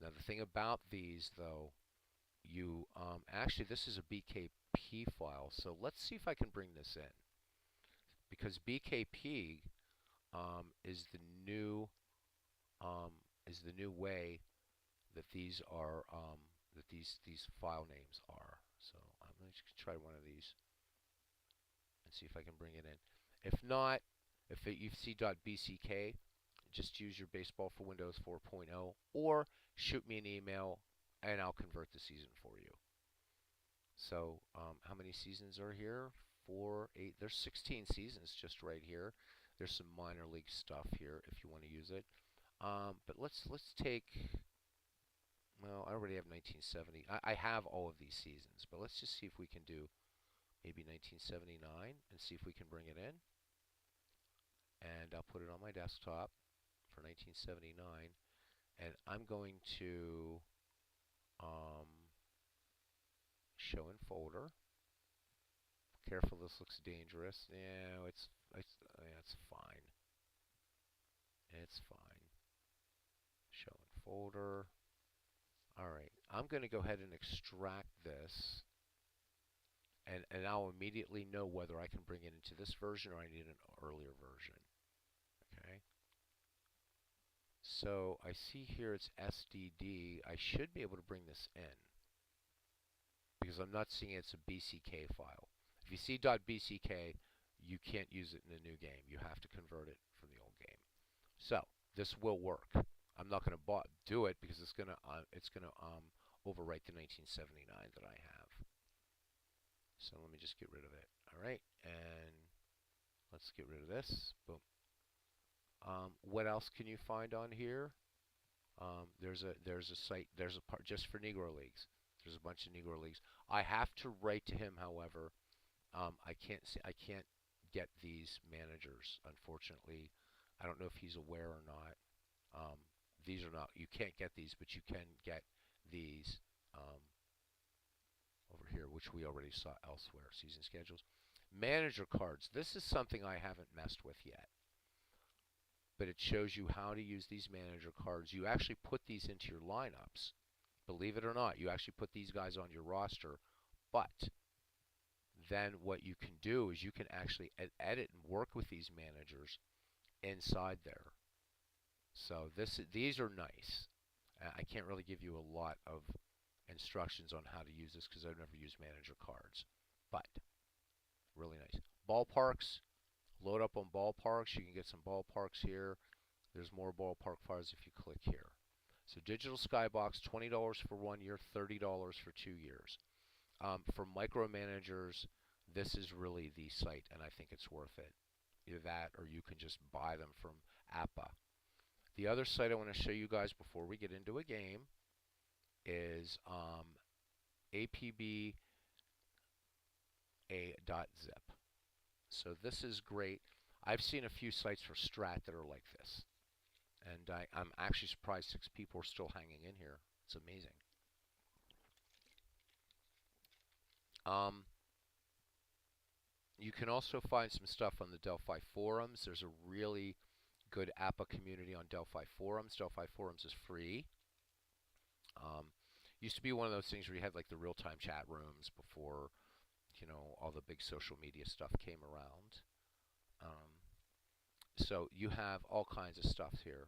Now the thing about these, though, you actually this is a BKP file, so let's see if I can bring this in, because BKP is the new um, way that these are that these file names are. So I'm going to try one of these and see if I can bring it in. If not, if you see .bck, just use your Baseball for Windows 4.0 or shoot me an email and I'll convert the season for you. So how many seasons are here? 4, 8. There's 16 seasons just right here. There's some minor league stuff here if you want to use it. But let's take. Well, I already have 1970. I have all of these seasons, but let's just see if we can do maybe 1979 and see if we can bring it in. And I'll put it on my desktop for 1979, and I'm going to show in folder. Careful, this looks dangerous. Yeah, it's fine. It's fine. Show in folder. Alright, I'm going to go ahead and extract this, and I'll immediately know whether I can bring it into this version or I need an earlier version. Okay. So I see here it's SDD. I should be able to bring this in, because I'm not seeing it's a BCK file. If you see .bck, you can't use it in the new game. You have to convert it from the old game. So this will work. I'm not going to do it because it's going to overwrite the 1979 that I have. So let me just get rid of it. All right, and let's get rid of this. Boom. What else can you find on here? There's a site. There's a part just for Negro Leagues. There's a bunch of Negro Leagues. I have to write to him, however. I can't get these managers, unfortunately. I don't know if he's aware or not. These are not. You can't get these, but you can get these over here, which we already saw elsewhere. Season schedules, manager cards. This is something I haven't messed with yet, but it shows you how to use these manager cards. You actually put these into your lineups. Believe it or not, you actually put these guys on your roster, but then what you can do is you can actually edit and work with these managers inside there. So these are nice. I can't really give you a lot of instructions on how to use this because I've never used manager cards, but really nice. Ballparks, load up on ballparks. You can get some ballparks here. There's more ballpark files if you click here. So digital skybox, $20 for 1 year, $30 for 2 years. For micromanagers, this is really the site, and I think it's worth it. Either that, or you can just buy them from APPA. The other site I want to show you guys before we get into a game is APBA.zip. So this is great. I've seen a few sites for Strat that are like this, and I'm actually surprised 6 people are still hanging in here. It's amazing. You can also find some stuff on the Delphi forums. There's a really good APPA community on Delphi forums. Delphi forums is free. Used to be one of those things where you had like the real-time chat rooms before, all the big social media stuff came around. So you have all kinds of stuff here,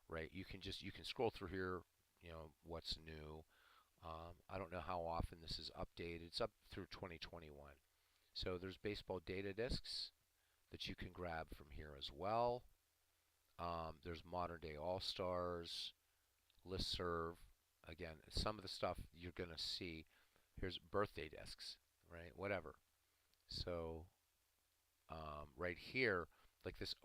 right? You can scroll through here, what's new. I don't know how often this is updated. It's up through 2021. So there's baseball data discs that you can grab from here as well. There's modern day all-stars, listserv. Again, some of the stuff you're going to see. Here's birthday discs, right? Whatever. So right here, like this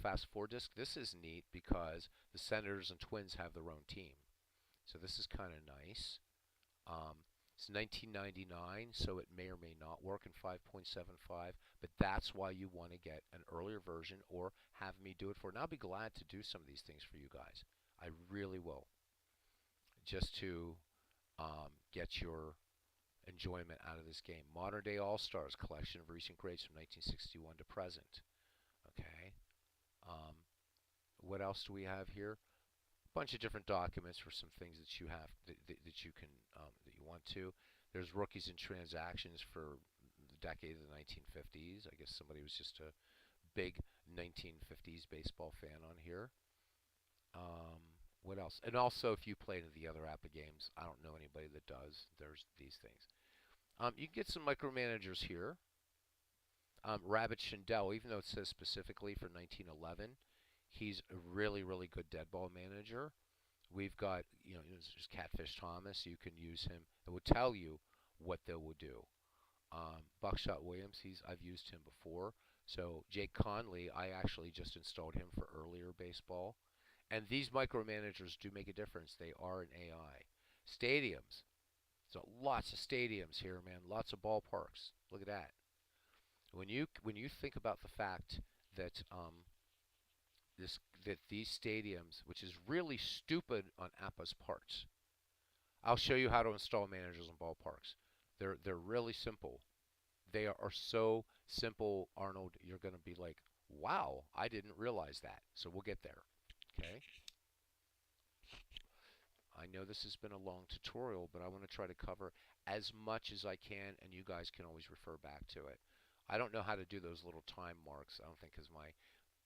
Fast 4 disc, this is neat because the Senators and Twins have their own team. So this is kind of nice. It's 1999, so it may or may not work in 5.75, but that's why you want to get an earlier version or have me do it for it. And I'll be glad to do some of these things for you guys. I really will. Just to get your enjoyment out of this game. Modern Day All-Stars, collection of recent grades from 1961 to present. Okay. What else do we have here? Bunch of different documents for some things that you have that you can that you want to. There's rookies and transactions for the decade of the 1950s. I guess somebody was just a big 1950s baseball fan on here. Um, what else? And also, if you play any of the other APPA games, I don't know anybody that does. There's these things. You can get some micromanagers here. Rabbit Schindel, even though it says specifically for 1911, he's a really, really good dead ball manager. We've got, there's Catfish Thomas. You can use him. It will tell you what they will do. Buckshot Williams, I've used him before. So Jake Conley, I actually just installed him for earlier baseball. And these micromanagers do make a difference. They are an AI. Stadiums. So lots of stadiums here, man. Lots of ballparks. Look at that. When you think about the fact that these stadiums, which is really stupid on APPA's parts, I'll show you how to install managers on ballparks. They're really simple. They are so simple, Arnold. You're going to be like, wow, I didn't realize that. So we'll get there. Okay. I know this has been a long tutorial, but I want to try to cover as much as I can, and you guys can always refer back to it. I don't know how to do those little time marks. I don't think because my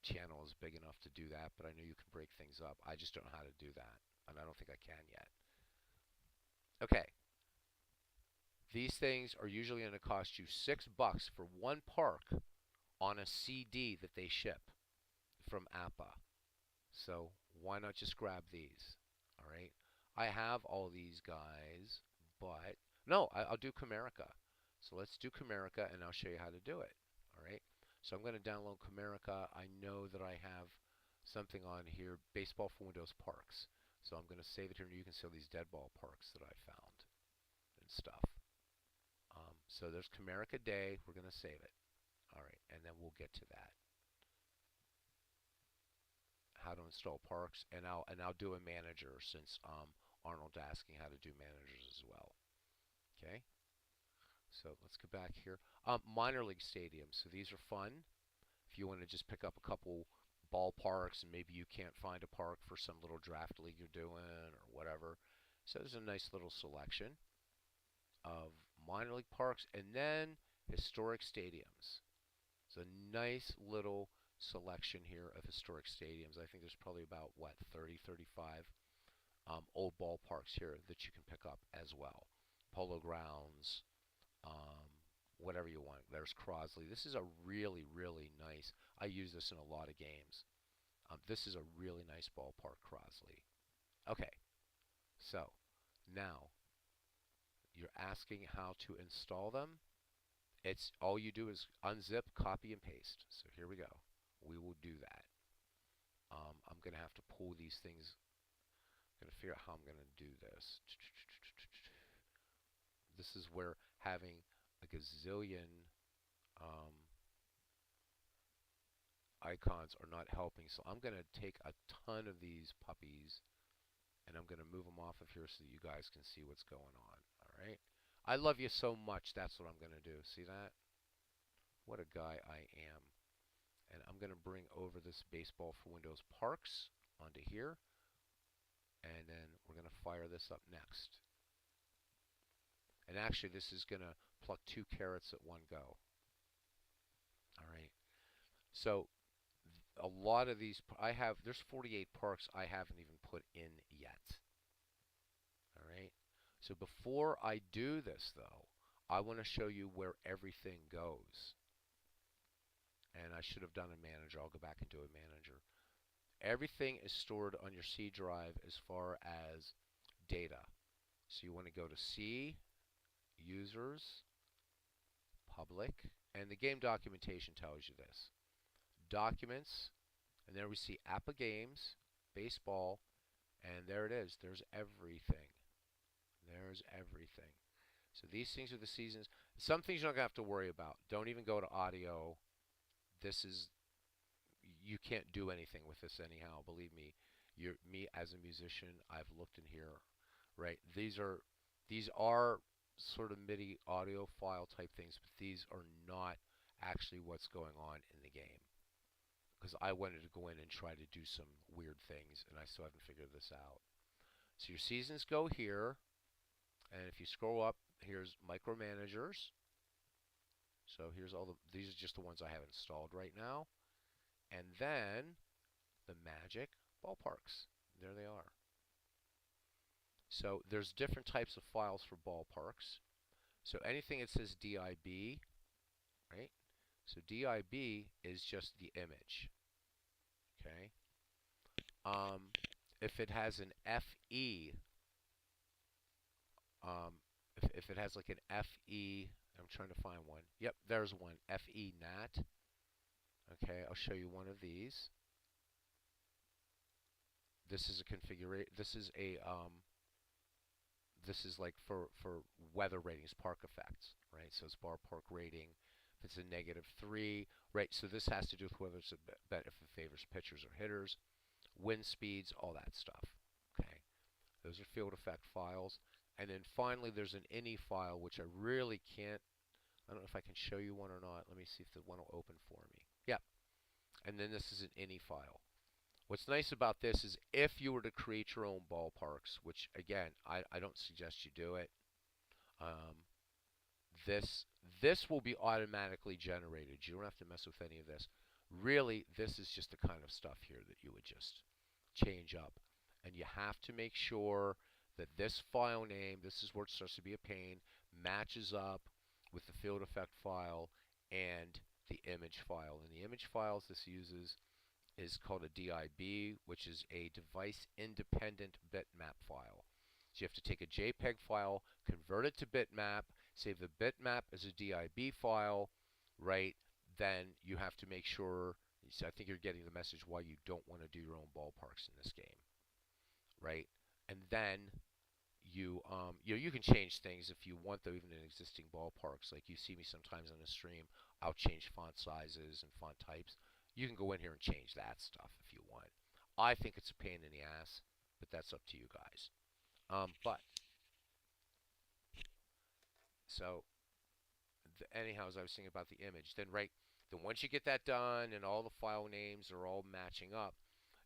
channel is big enough to do that, but I know you can break things up. I just don't know how to do that, and I don't think I can yet. Okay, these things are usually going to cost you $6 for one park on a CD that they ship from APPA. So why not just grab these? All right. I have all these guys, but no, I'll do Comerica. So let's do Comerica, and I'll show you how to do it. All right. So I'm going to download Comerica. I know that I have something on here, Baseball for Windows Parks. So I'm going to save it here, and you can see all these dead ball parks that I found and stuff. So there's Comerica Day. We're going to save it. All right, and then we'll get to that. How to install parks, and I'll do a manager since Arnold's asking how to do managers as well. Okay, so let's go back here. Minor league stadiums. So these are fun. If you want to just pick up a couple ballparks, and maybe you can't find a park for some little draft league you're doing or whatever. So there's a nice little selection of minor league parks, and then historic stadiums. It's a nice little selection here of historic stadiums. I think there's probably about, what, 30, 35 old ballparks here that you can pick up as well. Polo Grounds, um, whatever you want. There's Crosley. This is a really, really nice. I use this in a lot of games. This is a really nice ballpark, Crosley. Okay, so now you're asking how to install them. It's all you do is unzip, copy, and paste. So here we go. We will do that. I'm going to have to pull these things. I'm going to figure out how I'm going to do this. This is where having a gazillion icons are not helping. So I'm going to take a ton of these puppies and I'm going to move them off of here so that you guys can see what's going on. All right. I love you so much. That's what I'm going to do. See that? What a guy I am. And I'm going to bring over this Baseball for Windows Parks onto here. And then we're going to fire this up next. And actually, this is going to pluck 2 carrots at one go. All right. So a lot of these, there's 48 parks I haven't even put in yet. All right. So before I do this, though, I want to show you where everything goes. And I should have done a manager. I'll go back and do a manager. Everything is stored on your C drive as far as data. So you want to go to C, Users, Public, and the game documentation tells you this. Documents, and there we see APPA Games, Baseball, and there it is. There's everything. There's everything. So these things are the seasons. Some things you're not going to have to worry about. Don't even go to audio. You can't do anything with this anyhow. Believe me, me as a musician, I've looked in here, right? These are sort of MIDI audio file type things, but these are not actually what's going on in the game. because I wanted to go in and try to do some weird things, and I still haven't figured this out. So your seasons go here, and if you scroll up, here's micromanagers. So here's all the, these are just the ones I have installed right now. And then the magic ballparks. There they are. So there's different types of files for ballparks. So anything that says DIB, right? So DIB is just the image, okay? If it has an FE, um, if it has like an FE, I'm trying to find one. Yep, there's one, FE NAT. Okay, I'll show you one of these. This is a configuration. This is like for weather ratings, park effects, right? So it's bar park rating. If it's a -3, right? So this has to do with whether it's a bet if it favors pitchers or hitters, wind speeds, all that stuff. Okay, those are field effect files. And then finally, there's an ini file, which I really can't. I don't know if I can show you one or not. Let me see if the one will open for me. Yep. And then this is an ini file. What's nice about this is if you were to create your own ballparks, which again, I don't suggest you do it, um, this this will be automatically generated. You don't have to mess with any of this. Really, this is just the kind of stuff here that you would just change up. And you have to make sure that this file name, this is where it starts to be a pain, matches up with the field effect file and the image file. And the image files this uses is called a DIB, which is a device independent bitmap file. So you have to take a JPEG file, convert it to bitmap, save the bitmap as a DIB file, right? Then you have to make sure, so I think you're getting the message why you don't want to do your own ballparks in this game, right? And then you can change things if you want, though, even in existing ballparks. Like you see me sometimes on the stream, I'll change font sizes and font types. You can go in here and change that stuff if you want. I think it's a pain in the ass, but that's up to you guys. But so anyhow, as I was saying about the image, then once you get that done and all the file names are all matching up,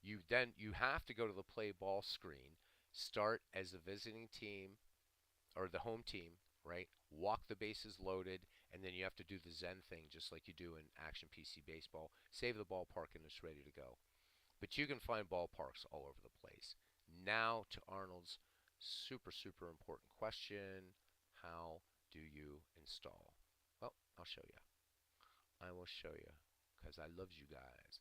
you have to go to the play ball screen, start as a visiting team or the home team, right? Walk the bases loaded, and then you have to do the Zen thing just like you do in Action PC Baseball. Save the ballpark and it's ready to go. But you can find ballparks all over the place. Now to Arnold's super important question: how do you install? Well, I'll show you. I will show you because I love you guys.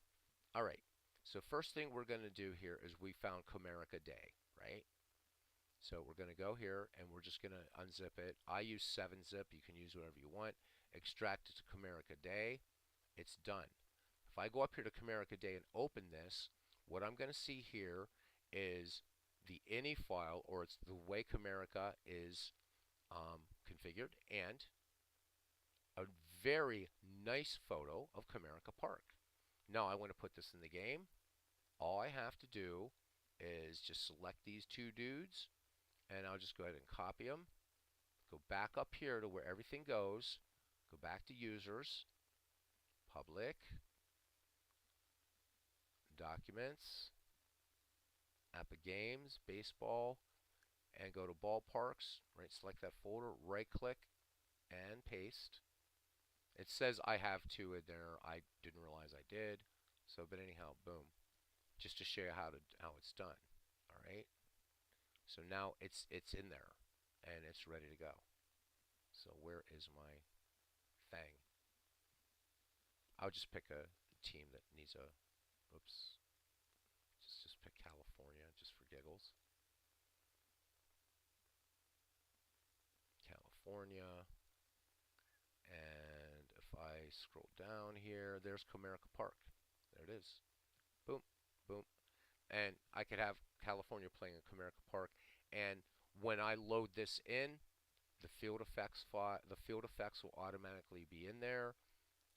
All right. So first thing we're going to do here is we found Comerica Day, right? So we're going to go here and we're just going to unzip it. I use 7-zip. You can use whatever you want. Extract it to Comerica Day. It's done. If I go up here to Comerica Day and open this, what I'm going to see here is the ini file, or it's the way Comerica is configured, and a very nice photo of Comerica Park. Now I want to put this in the game. All I have to do is just select these two dudes, and I'll just go ahead and copy them, go back up here to where everything goes, go back to users, public, documents, APPA games, baseball, and go to ballparks, right? Select that folder, right click, and paste. It says I have two in there. I didn't realize I did. So, but anyhow, boom. Just to show you how it's done. All right. So now it's in there, and it's ready to go. So where is my thing? I'll just pick a team that needs a. Oops. Just pick California, just for giggles. California. And if I scroll down here, there's Comerica Park. There it is. Boom, boom. And I could have California playing in Comerica Park. And when I load this in, the field effects will automatically be in there,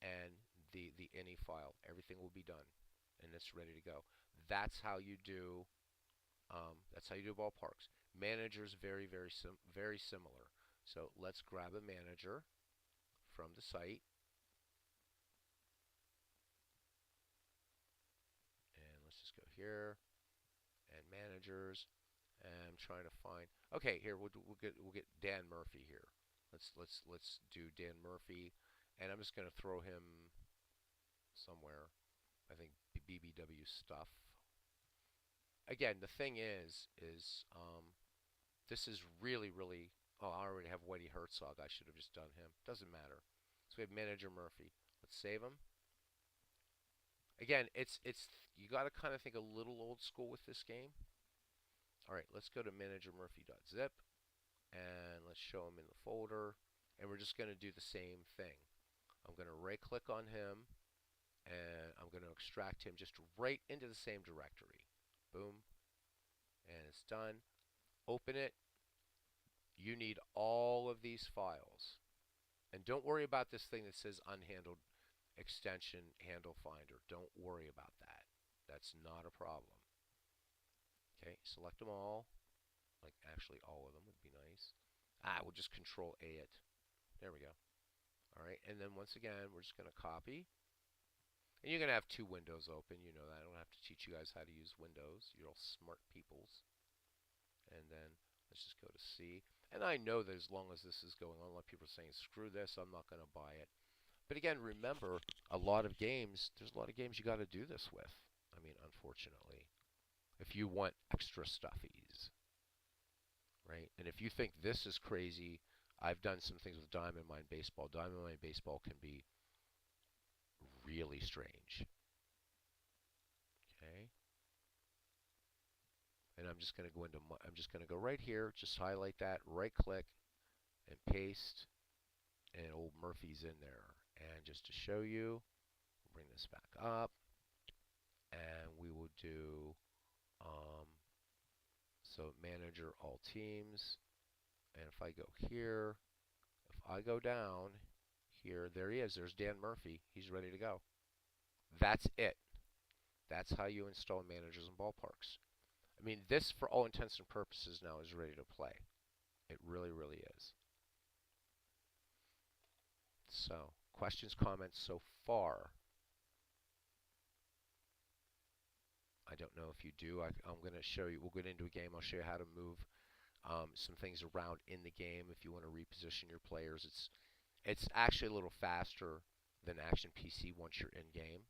and the ini file, everything will be done, and it's ready to go. That's how you do. That's how you do ballparks. Managers very similar. So let's grab a manager from the site. here and managers, and I'm trying to find. Okay, here we'll get Dan Murphy here. Let's do Dan Murphy, and I'm just gonna throw him somewhere. I think BBW stuff. Again, the thing is this is really. Oh, I already have Whitey Herzog. I should have just done him. Doesn't matter. So we have Manager Murphy. Let's save him. Again, it's you got to kind of think a little old school with this game. All right, let's go to managermurphy.zip and let's show him in the folder. And we're just going to do the same thing. I'm going to right click on him and I'm going to extract him just right into the same directory. Boom. And it's done. Open it. You need all of these files. And don't worry about this thing that says unhandled extension handle finder. Don't worry about that. That's not a problem. Okay, select them all. Like actually all of them would be nice. We'll just control A it. There we go. All right, and then once again, we're just going to copy. And you're going to have two windows open. You know that. I don't have to teach you guys how to use Windows. You're all smart peoples. And then let's just go to C. And I know that as long as this is going on, a lot of people are saying, screw this, I'm not going to buy it. But again, remember, there's a lot of games you got to do this with. I mean, unfortunately. If you want extra stuffies. Right? And if you think this is crazy, I've done some things with Diamond Mine Baseball. Diamond Mine Baseball can be really strange. Okay? And I'm just going to go right here, just highlight that, right click, and paste, and old Murphy's in there. And just to show you, we'll bring this back up, and we will do, so manager all teams, and if I go here, if I go down here, there he is, there's Dan Murphy, he's ready to go. That's it. That's how you install managers and ballparks. I mean, this, for all intents and purposes, now is ready to play. It really is. So, questions, comments so far? I don't know if you do. I'm going to show you. We'll get into a game. I'll show you how to move some things around in the game if you want to reposition your players. It's actually a little faster than Action PC once you're in game.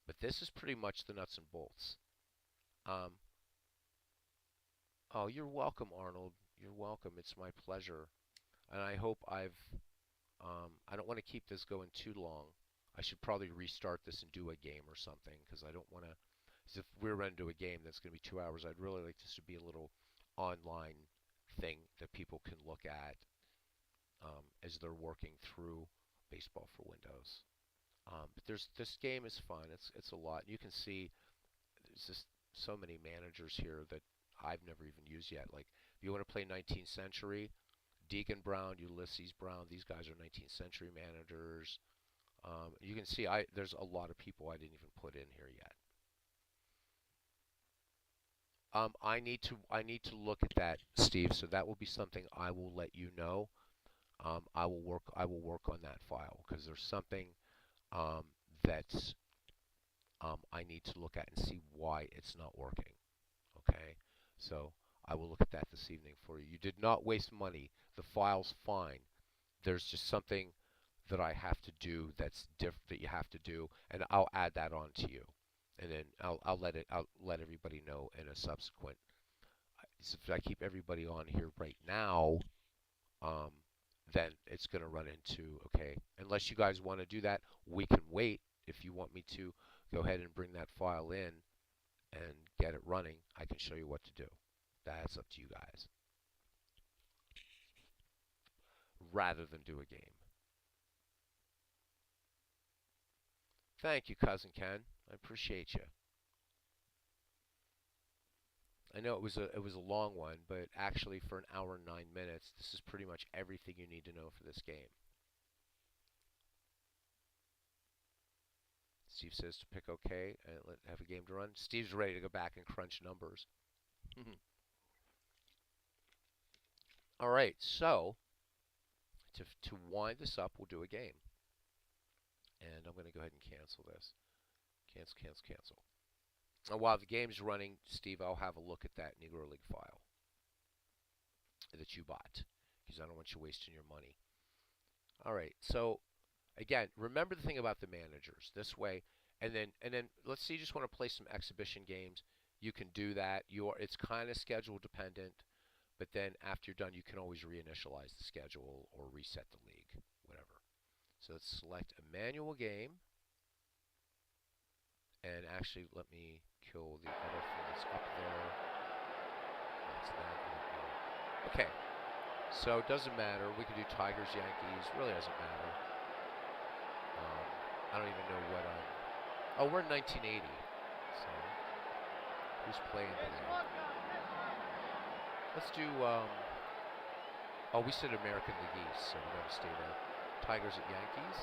But this is pretty much the nuts and bolts. Oh, you're welcome, Arnold. You're welcome. It's my pleasure. And I hope I don't want to keep this going too long. I should probably restart this and do a game or something, because I don't want to, if we're running to a game that's going to be 2 hours, I'd really like this to be a little online thing that people can look at as they're working through Baseball for Windows. But this game is fun. It's a lot. You can see there's just so many managers here that I've never even used yet. Like, if you want to play 19th century, Deacon Brown, Ulysses Brown, these guys are 19th century managers. You can see there's a lot of people I didn't even put in here yet. I need to look at that, Steve. So that will be something I will let you know. I will work on that file, because there's something that I need to look at and see why it's not working. Okay, so I will look at that this evening for you. You did not waste money. The file's fine. There's just something that I have to do that's different that you have to do, and I'll add that on to you, and then I'll let everybody know in a subsequent. If I keep everybody on here right now, then it's going to run into, okay, unless you guys want to do that, we can wait. If you want me to go ahead and bring that file in and get it running, I can show you what to do. That's up to you guys. Rather than do a game. Thank you, Cousin Ken. I appreciate you. I know it was a long one, but actually for an hour and 9 minutes, this is pretty much everything you need to know for this game. Steve says to pick OK and have a game to run. Steve's ready to go back and crunch numbers. All right, so to wind this up, we'll do a game. And I'm going to go ahead and cancel this. Cancel. And while the game's running, Steve, I'll have a look at that Negro League file that you bought because I don't want you wasting your money. All right, so again, remember the thing about the managers. This way, and then let's say you just want to play some exhibition games. You can do that. It's kind of schedule dependent, but then after you're done, you can always reinitialize the schedule or reset the league, whatever. So let's select a manual game, and actually let me kill the other thing that's up there. That's that. Okay, so it doesn't matter. We can do Tigers, Yankees. Really doesn't matter. I don't even know what I'm. Oh, we're in 1980. So who's playing today? Let's do. Oh, we said American League East, so we got to stay there. Tigers at Yankees.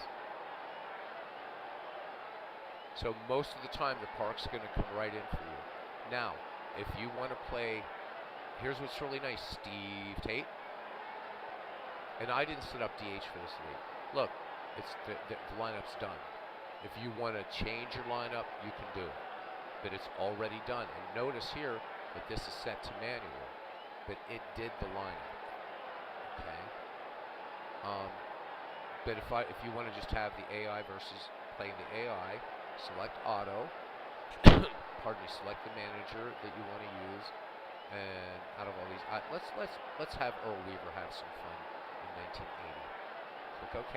So most of the time, the park's going to come right in for you. Now, if you want to play, here's what's really nice, Steve Tate. And I didn't set up DH for this league. Look, it's the lineup's done. If you want to change your lineup, you can do it. But it's already done. And notice here that this is set to manual. But it did the lineup. Okay. But if you want to just have the AI versus playing the AI, select auto. Pardon me. Select the manager that you want to use. And out of all these, let's have Earl Weaver have some fun in 1980. Click OK.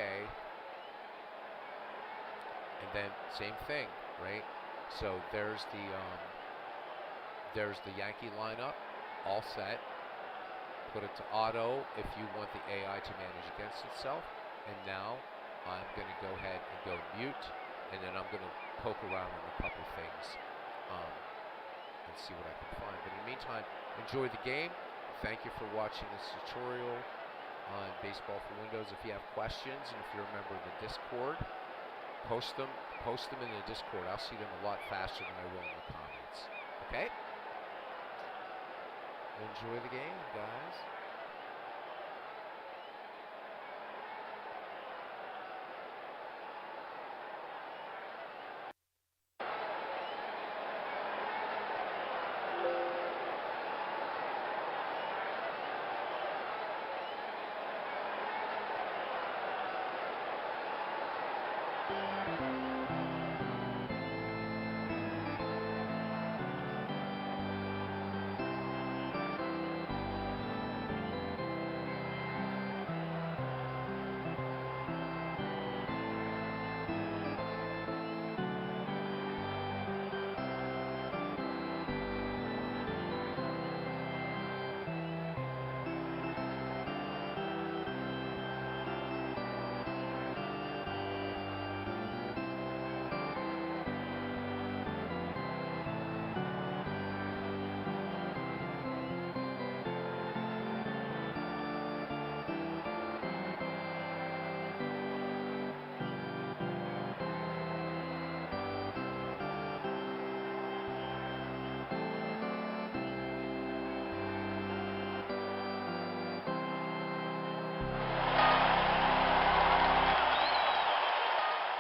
And then same thing, right? So there's the Yankee lineup, all set. Put it to auto if you want the AI to manage against itself. And now I'm going to go ahead and go mute, and then I'm going to poke around on a couple things and see what I can find. But in the meantime, enjoy the game. Thank you for watching this tutorial on Baseball for Windows. If you have questions, and if you're a member of the Discord, post them in the Discord. I'll see them a lot faster than I will in the comments. Okay? Enjoy the game, guys.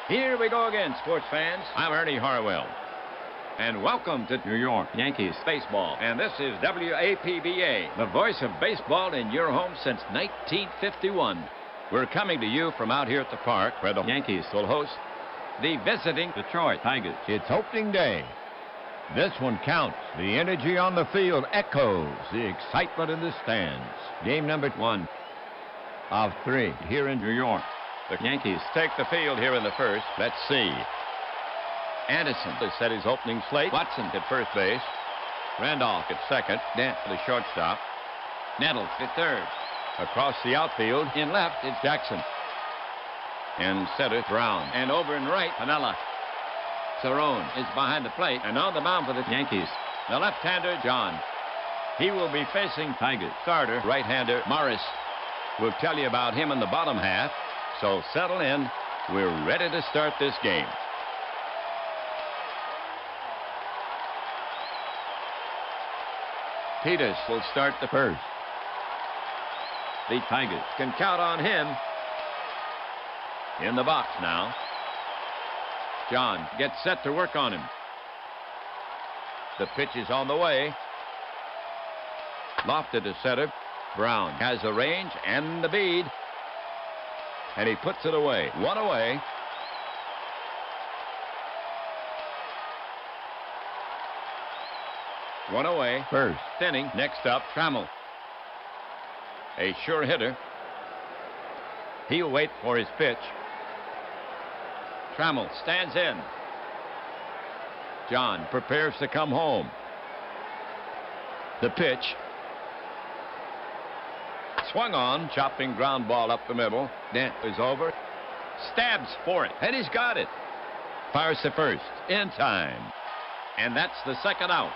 Here we go again, sports fans. I'm Ernie Harwell. And welcome to New York Yankees baseball. And this is WAPBA, the voice of baseball in your home since 1951. We're coming to you from out here at the park where the Yankees will host the visiting Detroit Tigers. It's opening day. This one counts. The energy on the field echoes the excitement in the stands. Game number 1 of 3 here in New York. The Yankees take the field here in the first. Let's see. Anderson has set his opening slate. Watson at first base. Randolph at second. Dent for the shortstop. Nettles at third. Across the outfield, in left, it's Jackson. In center, Brown. And over in right, Pinella. Cerrone is behind the plate. And on the mound for the Yankees, the left-hander, John. He will be facing Tigers starter, right-hander, Morris. We'll tell you about him in the bottom half. So settle in. We're ready to start this game. Peters will start the first. The Tigers can count on him. In the box now. John gets set to work on him. The pitch is on the way. Lofted to center. Brown has the range and the bead. And he puts it away. One away. One away. First Inning. Next up, Trammell. A sure hitter. He'll wait for his pitch. Trammell stands in. John prepares to come home. The pitch. Swung on. Chopping ground ball up the middle. Dent is over. Stabs for it. And he's got it. Fires to first. In time. And that's the second out.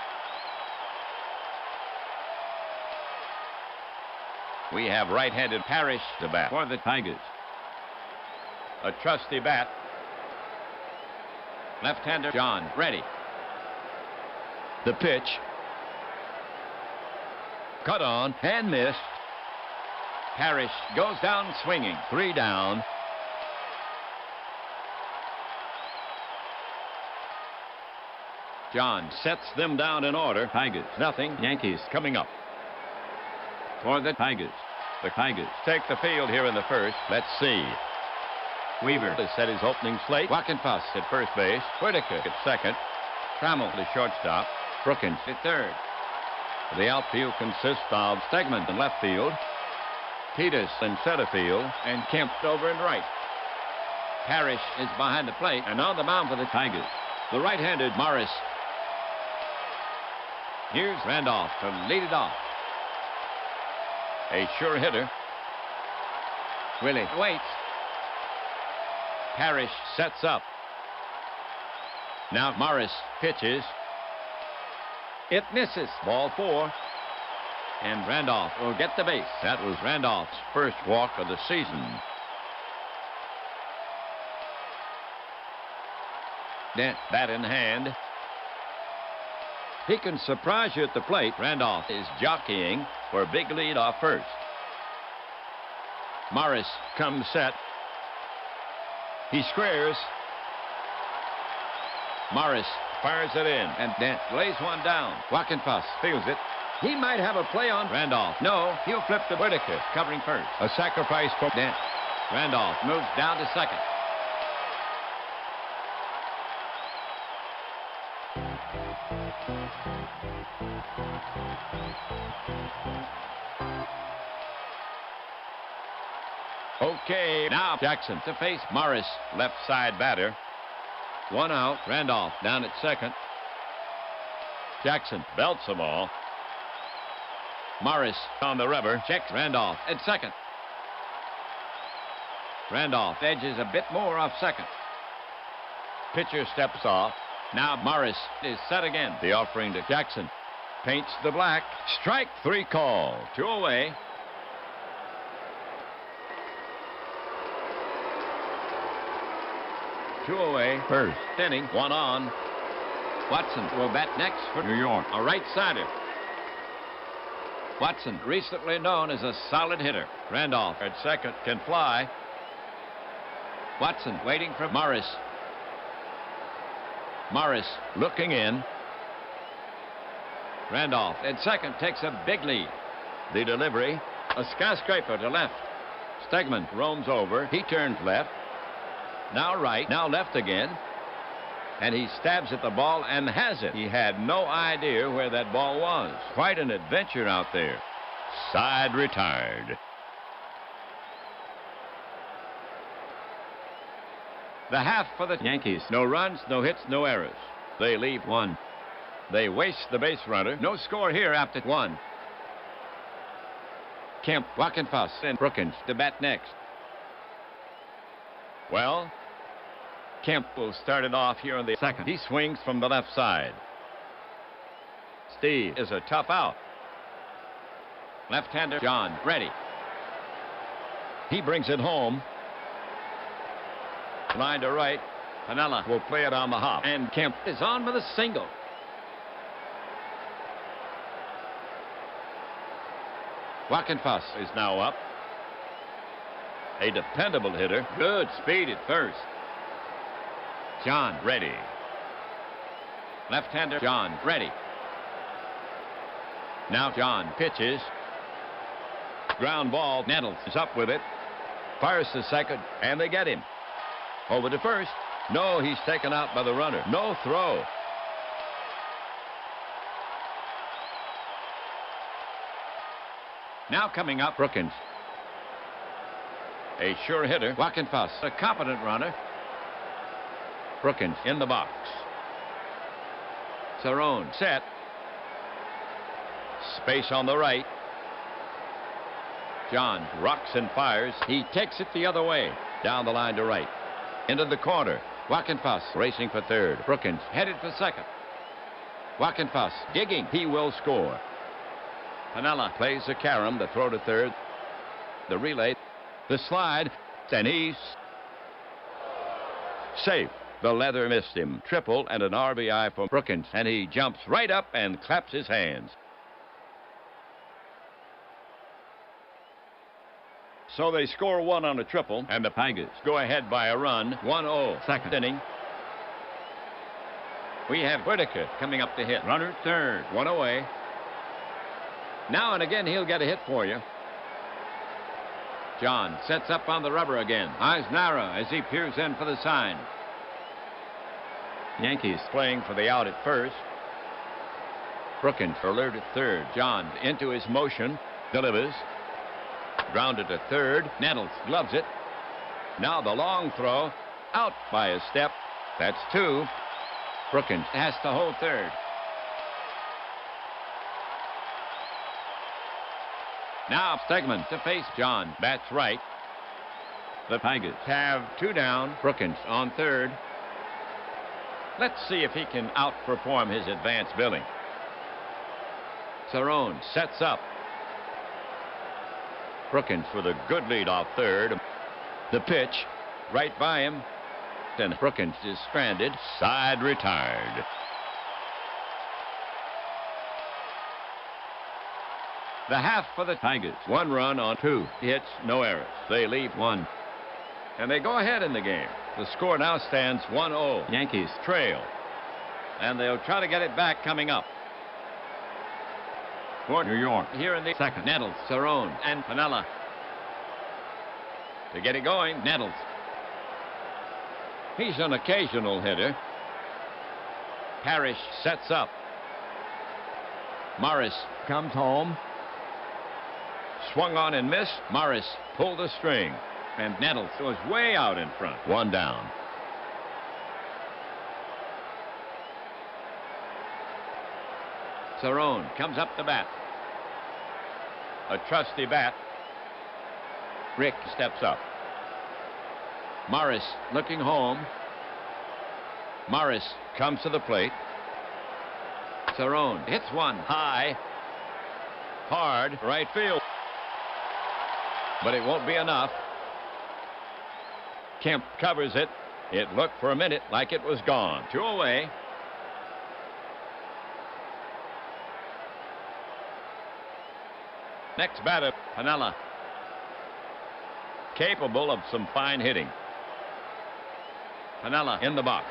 We have right-handed Parrish to bat for the Tigers. A trusty bat. Left-hander John ready. The pitch. Cut on and missed. Parrish goes down swinging. 3 down. John sets them down in order. Tigers nothing. Yankees coming up. For the Tigers. The Tigers take the field here in the first. Let's see. Weaver has set his opening slate. Wackenfuss at first base. Whitaker at second. Trammell the shortstop. Brookins at third. The outfield consists of Stegman in left field. Peters in center field. And Kemp over in right. Parrish is behind the plate. And on the mound for the Tigers, the right-handed Morris. Here's Randolph to lead it off. A sure hitter. Willie waits. Parrish sets up. Now Morris pitches. It misses. Ball 4. And Randolph will get the base. That was Randolph's first walk of the season. Dent, bat in hand. He can surprise you at the plate. Randolph is jockeying for a big lead off first. Morris comes set. He squares. Morris fires it in, and Dent lays one down. Wackenfuss feels it. He might have a play on Randolph. No, he'll flip to Whitaker, covering first. A sacrifice for Dent. Randolph moves down to second. Okay, now Jackson to face Morris, left side batter. 1 out. Randolph down at second. Jackson belts them all. Morris on the rubber. Checks Randolph at second. Randolph edges a bit more off second. Pitcher steps off. Now Morris is set again. The offering to Jackson. Paints the black. Strike 3 call. 2 away. Two away. First inning. 1 on. Watson will bat next for New York. A right-sider. Watson, recently known as a solid hitter. Randolph at second can fly. Watson waiting for Morris. Morris looking in. Randolph at second takes a big lead. The delivery. A skyscraper to left. Stegman roams over. He turns left. Now right, now left again. And he stabs at the ball and has it. He had no idea where that ball was. Quite an adventure out there. Side retired. The half for the Yankees. No runs, no hits, no errors. They leave 1. They waste the base runner. No score here after 1. Kemp, Wackenfuss, and Brookins to bat next. Well, Kemp will start it off here in the second. He swings from the left side. Steve is a tough out. Left-hander John ready. He brings it home. Line to right. Panella will play it on the hop. And Kemp is on with a single. Wackenfuss is now up. A dependable hitter. Good speed at first. John ready. Left-hander John ready. Now John pitches. Ground ball. Nettles is up with it. Fires to second, and they get him. Over to first. No, he's taken out by the runner. No throw. Now coming up, Brookins. A sure hitter, Wackenfuss, a competent runner. Brookins in the box. Cerrone set. Space on the right. John rocks and fires. He takes it the other way. Down the line to right. Into the corner. Wackenfuss racing for third. Brookins headed for second. Wackenfuss digging. He will score. Piniella plays the carom. The throw to third. The relay. The slide. And he's safe. The leather missed him. Triple and an RBI for Brookins. And he jumps right up and claps his hands. So they score one on a triple, and the Tigers go ahead by a run, 1-0. Second inning. We have Whitaker coming up to hit. Runner third, one away. Now and again, he'll get a hit for you. John sets up on the rubber again. Eyes narrow as he peers in for the sign. Yankees playing for the out at first. Brookins alert at third. John into his motion. Delivers. Grounded to third. Nettles gloves it. Now the long throw. Out by a step. That's two. Brookins has to hold third. Now Stegman to face John. Bats right. The Tigers have two down. Brookins on third. Let's see if he can outperform his advanced billing. Cerrone sets up. Brookins with a good lead off third. The pitch right by him. Then Brookins is stranded. Side retired. The half for the Tigers. One run on two hits, no errors. They leave one. And they go ahead in the game. The score now stands 1-0. Yankees trail. And they'll try to get it back coming up. For New York. Here in the second. Nettles, Cerrone, and Piniella. To get it going, Nettles. He's an occasional hitter. Parrish sets up. Morris comes home. Swung on and missed. Morris pulled the string. And Nettles was way out in front. One down. Cerrone comes up the bat. A trusty bat. Rick steps up. Morris looking home. Morris comes to the plate. Cerrone hits one high. Hard right field. But it won't be enough. Kemp covers it. It looked for a minute like it was gone. Two away. Next batter, Piniella. Capable of some fine hitting. Piniella in the box.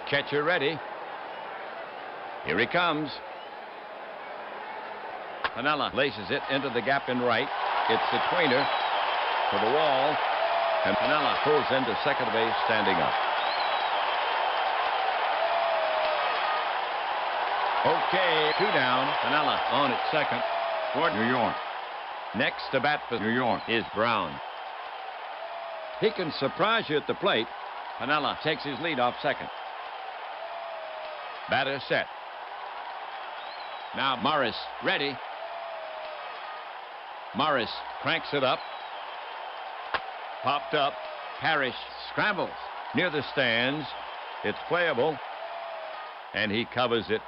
Catcher ready. Here he comes. Piniella laces it into the gap in right. It's the tweener to the wall. And Piniella pulls into second base standing up. Okay, two down. Piniella on at second for New York. Next to bat for New York is Brown. He can surprise you at the plate. Piniella takes his lead off second. Batter set. Now Morris ready. Morris cranks it up. Popped up. Parrish scrambles near the stands. It's playable. And he covers it.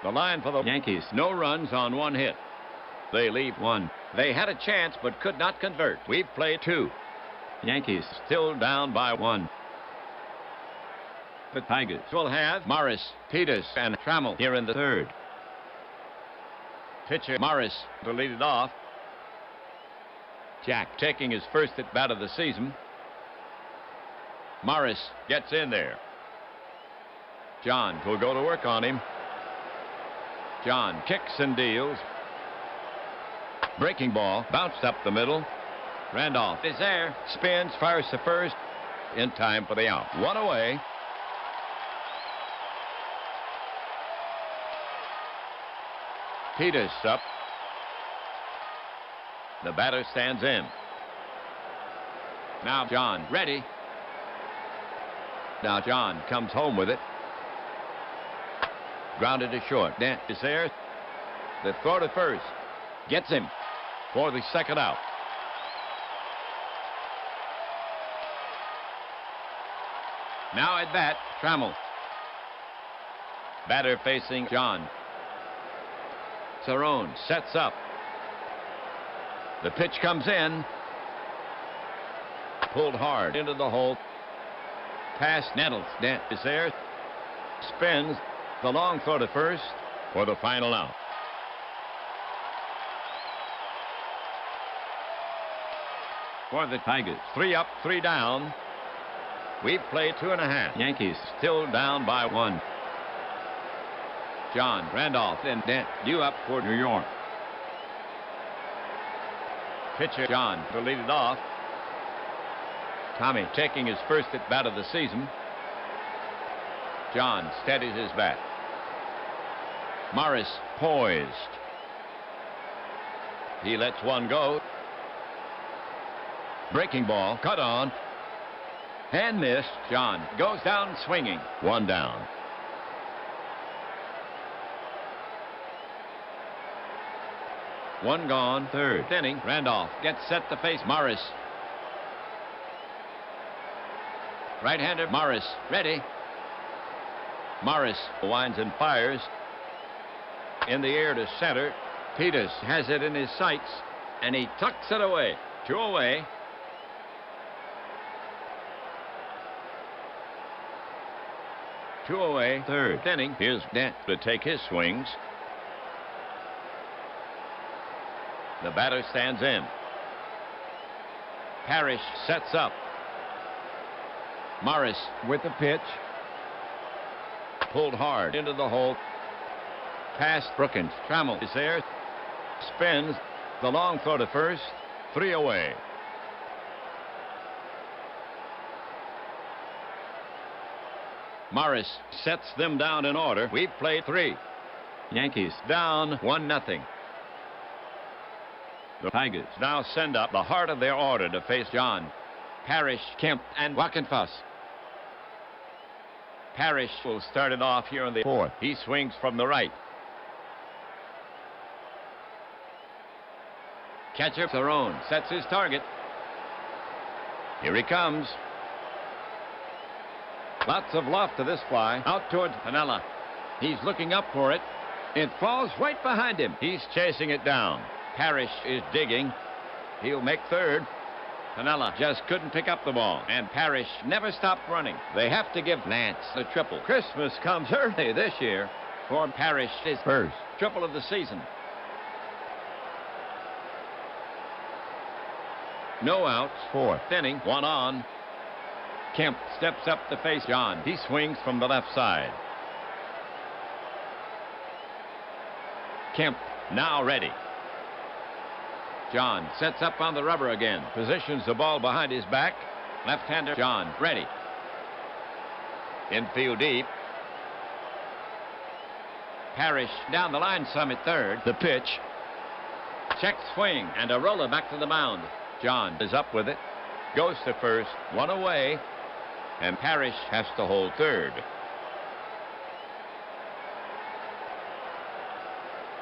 The line for the Yankees. No runs on one hit. They leave one. They had a chance but could not convert. We've played two. Yankees still down by one. The Tigers will have Morris, Peters, and Trammell here in the third. Pitcher Morris to lead it off. Jack taking his first at bat of the season. Morris gets in there. John will go to work on him. John kicks and deals. Breaking ball bounced up the middle. Randolph is there. Spins, fires to first. In time for the out. One away. Peters up. The batter stands in. Now John ready. Now John comes home with it. Grounded to short. Dent is there. The throw to first. Gets him for the second out. Now at bat, Trammell. Batter facing John. Cerrone sets up. The pitch comes in. Pulled hard into the hole. Pass Nettles. Dent is there. Spins. The long throw to first for the final out. For the Tigers, 3 up, 3 down. We've played 2.5. Yankees still down by 1. John, Randolph, and Dent due up for New York. Pitcher John to lead it off. Tommy taking his first at bat of the season. John steadies his bat. Morris poised. He lets one go. Breaking ball cut on and missed. John goes down swinging. 1 down. One gone. Third inning. Randolph gets set to face Morris. Right-hander Morris ready. Morris winds and fires. In the air to center. Peters has it in his sights, and he tucks it away. 2 away. Two away. Third inning. Here's Dent to take his swings. The batter stands in. Parrish sets up. Morris with the pitch. Pulled hard into the hole. Past Brookins. Trammell is there. Spins. The long throw to first. 3 away. Morris sets them down in order. We've played 3. Yankees down 1-0. The Tigers now send up the heart of their order to face John, Parrish, Kemp, and Wackenfuss. Parrish will start it off here in the 4th. He swings from the right. Catcher Cerrone sets his target. Here he comes. Lots of loft to this fly. Out towards Piniella. He's looking up for it. It falls right behind him. He's chasing it down. Parrish is digging. He'll make third. Piniella just couldn't pick up the ball, and Parrish never stopped running. They have to give Lance the triple. Christmas comes early this year for Parrish, his first triple of the season. No outs. 4th inning. 1 on. Kemp steps up to face John. He swings from the left side. Kemp now ready. John sets up on the rubber again. Positions the ball behind his back. Left-hander John ready. Infield deep. Parrish down the line some at third. The pitch. Check swing and a roller back to the mound. John is up with it. Goes to first. 1 away. And Parrish has to hold third.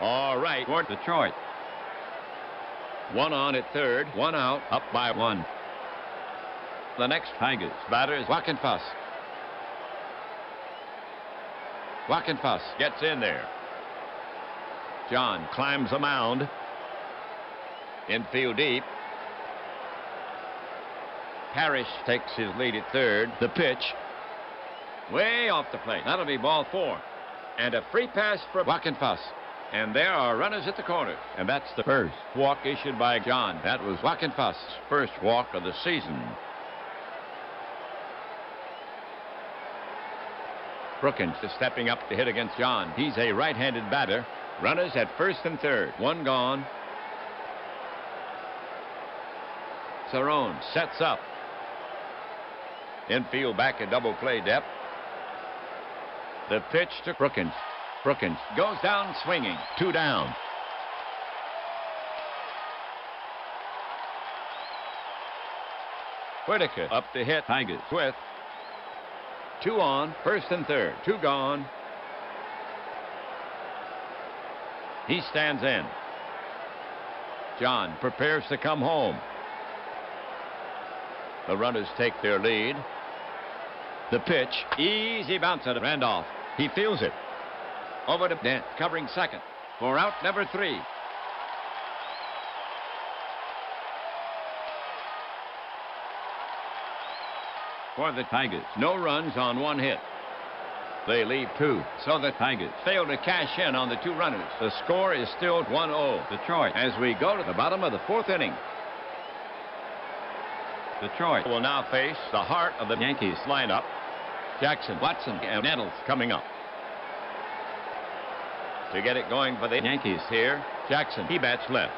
All right, for Detroit. 1 on at third. 1 out. Up by 1. The next Tigers batter is Wackenfuss. Wackenfuss gets in there. John climbs the mound. Infield deep. Parrish takes his lead at third. The pitch. Way off the plate. That'll be ball 4. And a free pass for Wackenfuss. And there are runners at the corner. And that's the first walk issued by John. That was Wackenfuss' first walk of the season. Brookins is stepping up to hit against John. He's a right-handed batter. Runners at first and third. One gone. Cerrone sets up. Infield back at double play depth. The pitch to Brookins. Brookins goes down swinging. 2 down. Whitaker up to hit. Tigers with 2 on, first and third. 2 gone. He stands in. John prepares to come home. The runners take their lead. The pitch, easy bounce at Randolph. He feels it. Over to Dent, covering second. For out number 3. For the Tigers, no runs on 1 hit. They leave 2, so the Tigers fail to cash in on the 2 runners. The score is still 1-0. Detroit, as we go to the bottom of the 4th inning. Detroit will now face the heart of the Yankees lineup. Jackson, Watson, and Nettles coming up. To get it going for the Yankees here, Jackson, he bats left.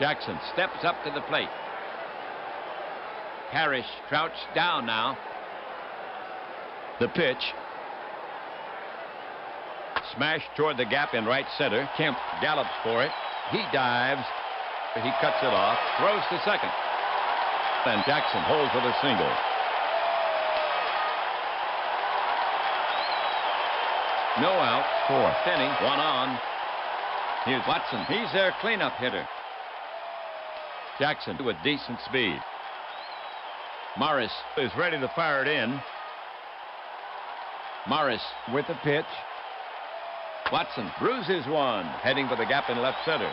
Jackson steps up to the plate. Parrish crouched down now. The pitch. Smashed toward the gap in right center. Kemp gallops for it. He dives. He cuts it off. Throws to second. And Jackson holds with a single. No out. 4th inning. 1 on. Here's Watson. He's their cleanup hitter. Jackson with decent speed. Morris is ready to fire it in. Morris with the pitch. Watson bruises one, heading for the gap in left center.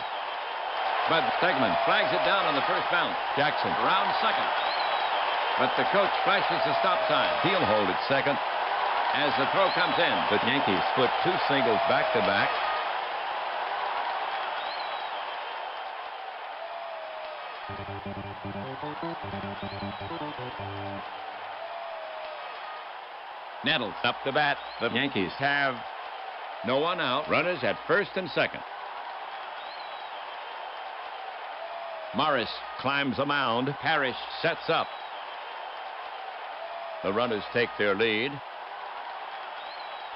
But Stegman flags it down on the first bounce. Jackson around second. But the coach flashes the stop sign. He'll hold at second as the throw comes in. The Yankees put 2 singles back to back. Nettles up to bat. The Yankees have no one out. Runners at first and second. Morris climbs the mound. Parrish sets up. The runners take their lead.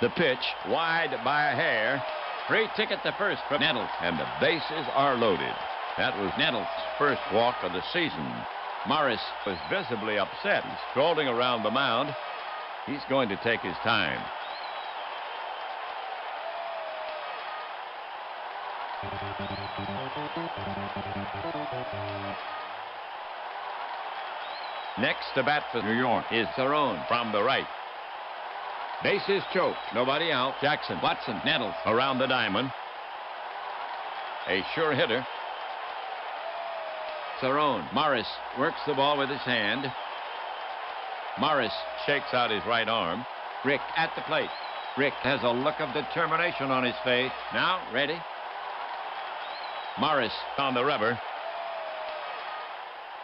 The pitch wide by a hair. Free ticket to first for Nettles. And the bases are loaded. That was Nettles' first walk of the season. Morris was visibly upset. He's strolling around the mound. He's going to take his time. Next to bat for New York is Cerrone from the right. Bases choked. Nobody out. Jackson, Watson, Nettles around the diamond. A sure hitter. Cerrone. Morris works the ball with his hand. Morris shakes out his right arm. Rick at the plate. Rick has a look of determination on his face. Now ready. Morris on the rubber.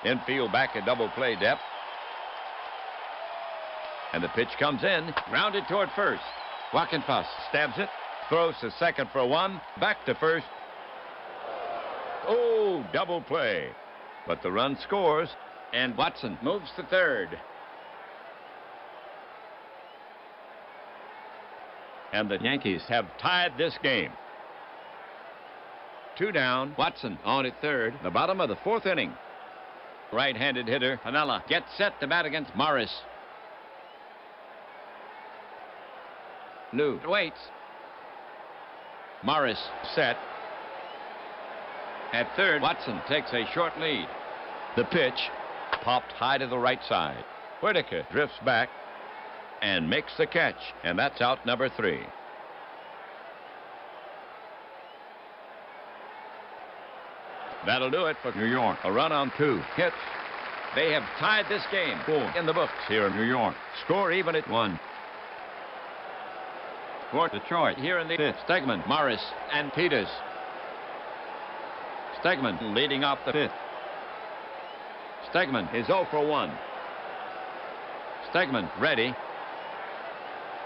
Infield back at double play depth. And the pitch comes in. Grounded toward first. Wackenfuss stabs it. Throws to second for 1. Back to first. Oh, double play. But the run scores. And Watson moves to third. And the Yankees have tied this game. 2 down. Watson on at third. The bottom of the 4th inning. Right-handed hitter Hanella gets set to bat against Morris. Lou waits. Morris set. At third, Watson takes a short lead. The pitch popped high to the right side. Whitaker drifts back and makes the catch, and that's out number 3. That'll do it for New York. A run on 2 hits. They have tied this game 4 in the books here in New York. Score even at 1. For Detroit here in the 5th. Stegman, Morris, and Peters. Stegman leading off the 5th. Stegman is 0 for 1. Stegman ready.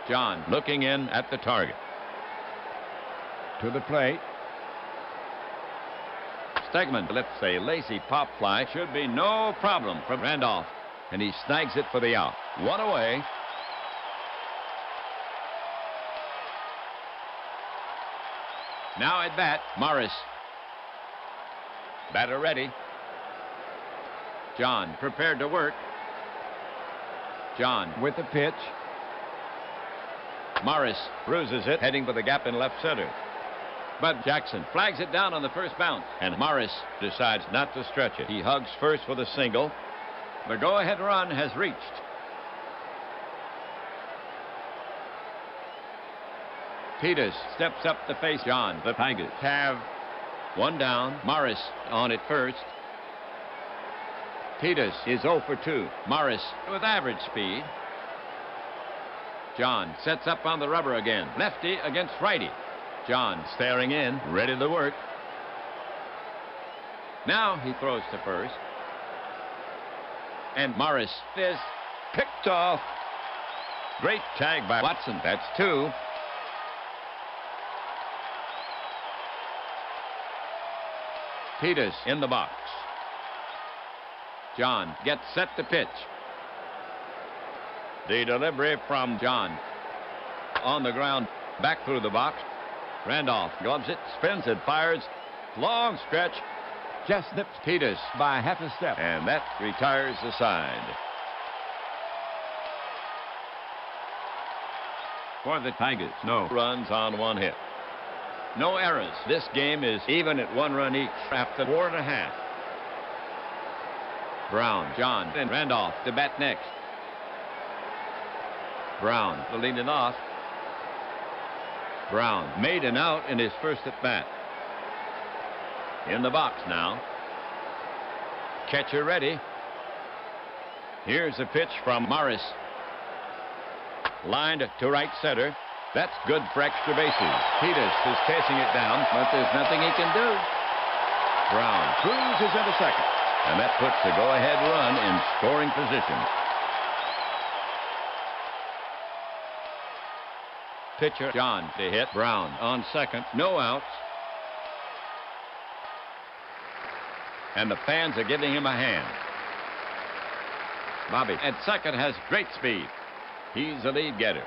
John looking in at the target. To the plate. Stegman lifts a lazy pop fly. Should be no problem for Randolph. And he snags it for the out. One away. Now at bat, Morris. Batter ready. John prepared to work. John With the pitch. Morris bruises it, heading for the gap in left center. But Jackson flags it down on the first bounce, and Morris decides not to stretch it. He hugs first with a single. The go-ahead run has reached. Peters steps up to face John. The Tigers have one down. Morris on at first. Peters is 0 for 2. Morris with average speed. John sets up on the rubber again. Lefty against righty. John staring in, ready to work. Now he throws to first. And Morris is picked off. Great tag by Watson. That's 2. Peters in the box. John gets set to pitch. The delivery from John. On the ground, back through the box. Randolph gloves it, spins it, fires. Long stretch. Just nips Peters by half a step. and that retires the side. For the Tigers, no runs on 1 hit. No errors. This game is even at 1 run each after 4 1/2. Brown, John, and Randolph to bat next. Brown to lead it off. Brown made an out in his first at bat. In the box now. Catcher ready. Here's a pitch from Morris. Lined to right center. That's good for extra bases. Peters is chasing it down, but there's nothing he can do. Brown cruises into second, and that puts the go-ahead run in scoring position. Pitcher John to hit. Brown on second. No outs. And the fans are giving him a hand. Bobby at second has great speed. He's the lead getter.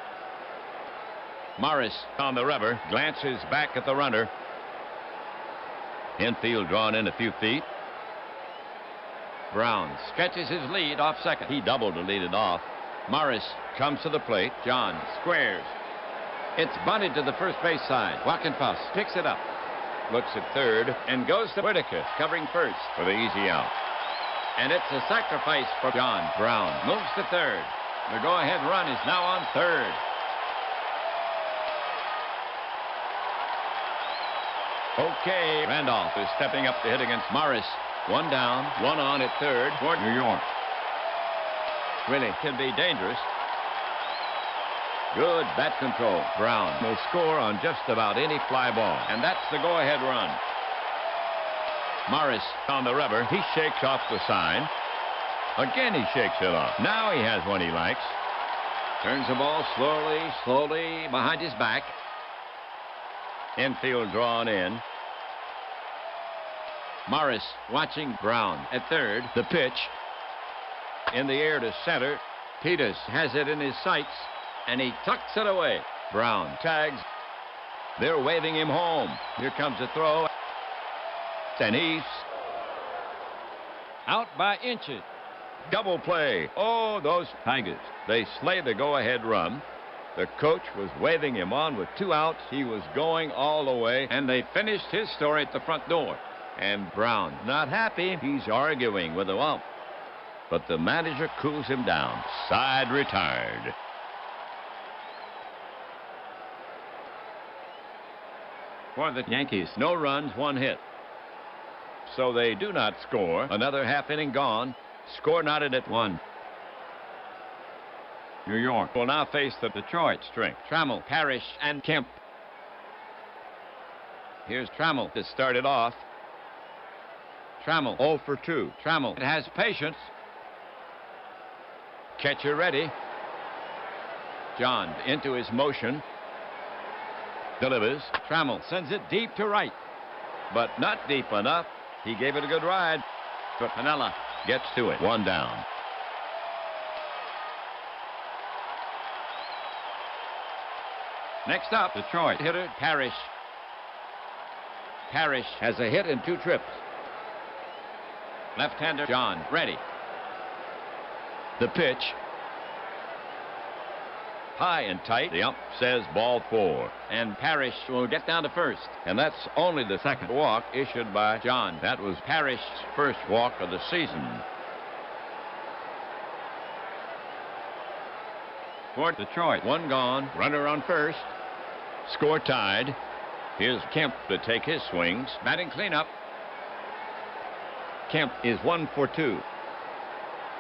Morris on the rubber, glances back at the runner. Infield drawn in a few feet. Brown stretches his lead off second. He doubled to lead it off. Morris comes to the plate. John squares. It's bunted to the first base side. Wackenfuss picks it up. Looks at third and goes to Whitaker, covering first for the easy out. And it's a sacrifice for John. Brown moves to third. The go-ahead run is now on third. Okay, Randolph is stepping up to hit against Morris. 1 down, 1 on at third for New York. Really can be dangerous. Good bat control. Brown will score on just about any fly ball. And that's the go-ahead run. Morris on the rubber. He shakes off the sign. Again, he shakes it off. Now he has one he likes. Turns the ball slowly behind his back. Infield drawn in. Morris watching Brown at third. The pitch. In the air to center. Peters has it in his sights. And he tucks it away. Brown tags. They're waving him home. Here comes the throw. And he's out by inches. Double play. Oh, those Tigers. They slay the go-ahead run. The coach was waving him on with 2 outs. He was going all the way. And they finished his story at the front door. And Brown, not happy. He's arguing with the ump. But the manager cools him down. Side retired. For the Yankees, no runs, 1 hit. So they do not score. Another half inning gone. Score knotted at 1. New York will now face the Detroit strength. Trammell, Parrish, and Kemp. Here's Trammell to start it off. Trammell 0 for 2. Trammell has patience. Catcher ready. John into his motion. Delivers. Trammell sends it deep to right, but not deep enough. He gave it a good ride, but Piniella gets to it. One down. Next up, Detroit hitter Parrish. Parrish has a hit in 2 trips. Left-hander John ready. The pitch. High and tight. The ump says ball 4. And Parrish will get down to first. And that's only the second walk issued by John. That was Parrish's first walk of the season. For Detroit, 1 gone. Runner on first. Score tied. Here's Kemp to take his swings. Batting cleanup. Kemp is 1 for 2.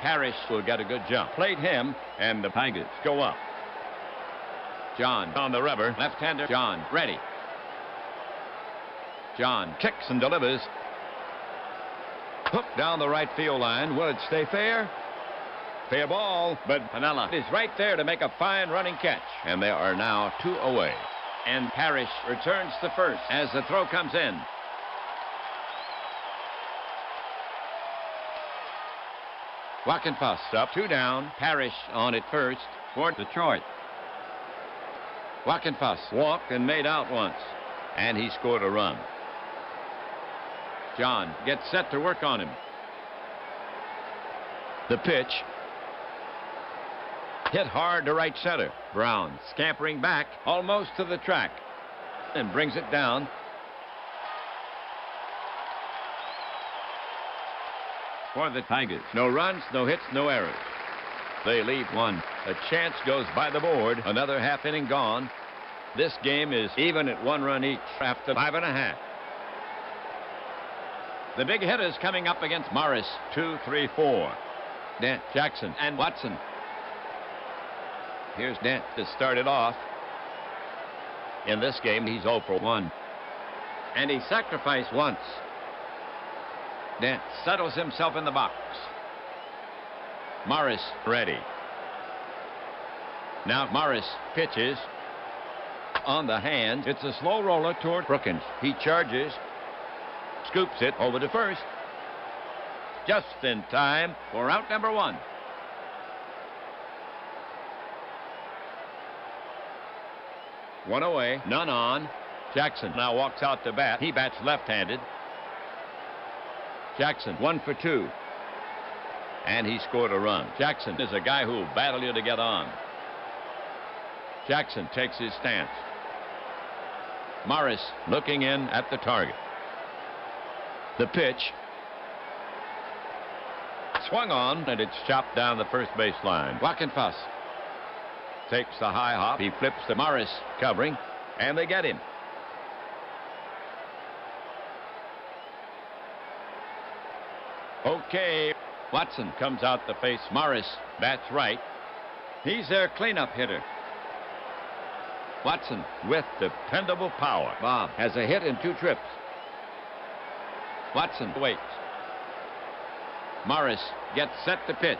Parrish will get a good jump. Played him, and the Tigers go up. John on the rubber. Left-hander John ready. John kicks and delivers. Hooked down the right field line. Will it stay fair? Fair ball, but Piniella is right there to make a fine running catch. And they are now 2 away. And Parrish returns to first as the throw comes in. Wackenfuss up, 2 down. Parrish on at first for Detroit. Wackenfuss walked and made out once, and he scored a run. John gets set to work on him. The pitch. Hit hard to right center. Brown scampering back almost to the track and brings it down. For the Tigers, no runs, no hits, no errors. They leave 1. A chance goes by the board. Another half inning gone. This game is even at 1 run each after 5.5. The big hitters coming up against Morris. 2, 3, 4. Dent, Jackson, and Watson. Here's Dent to start it off. In this game, he's 0 for 1. And he sacrificed once. Dent settles himself in the box. Morris ready. Now Morris pitches. On the hand, it's a slow roller toward Brookins. He charges. Scoops it over to first. Just in time for out number 1. One away, none on. Jackson now walks out to bat. He bats left-handed. Jackson 1 for 2. And he scored a run. Jackson is a guy who will battle you to get on. Jackson takes his stance. Morris looking in at the target. The pitch. Swung on, and it's chopped down the first base line. Wackenfuss takes the high hop. He flips to Morris covering, and they get him. Okay. Watson comes out to face Morris. Bats right. He's their cleanup hitter. Watson with dependable power. Bob has a hit in 2 trips. Watson waits. Morris gets set to pitch.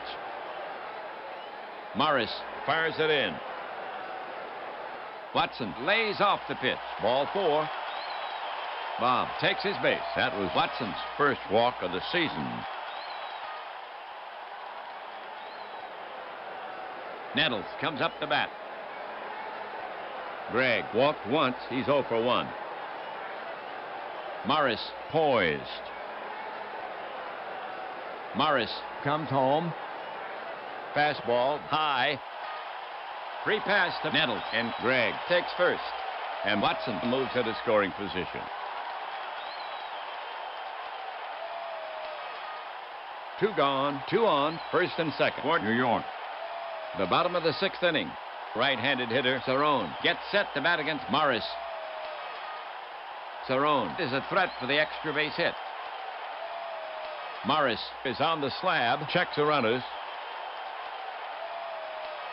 Morris fires it in. Watson lays off the pitch. Ball 4. Bob takes his base. That was Watson's first walk of the season. Nettles comes up to bat. Gregg walked once. He's 0 for 1. Morris poised. Morris comes home. Fastball high. Free pass to Nettles, and Gregg takes first. And Watson moves into scoring position. 2 gone, 2 on, first and second for New York. The bottom of the 6th inning. Right-handed hitter Cerrone gets set to bat against Morris. Cerrone is a threat for the extra base hit. Morris is on the slab, checks the runners.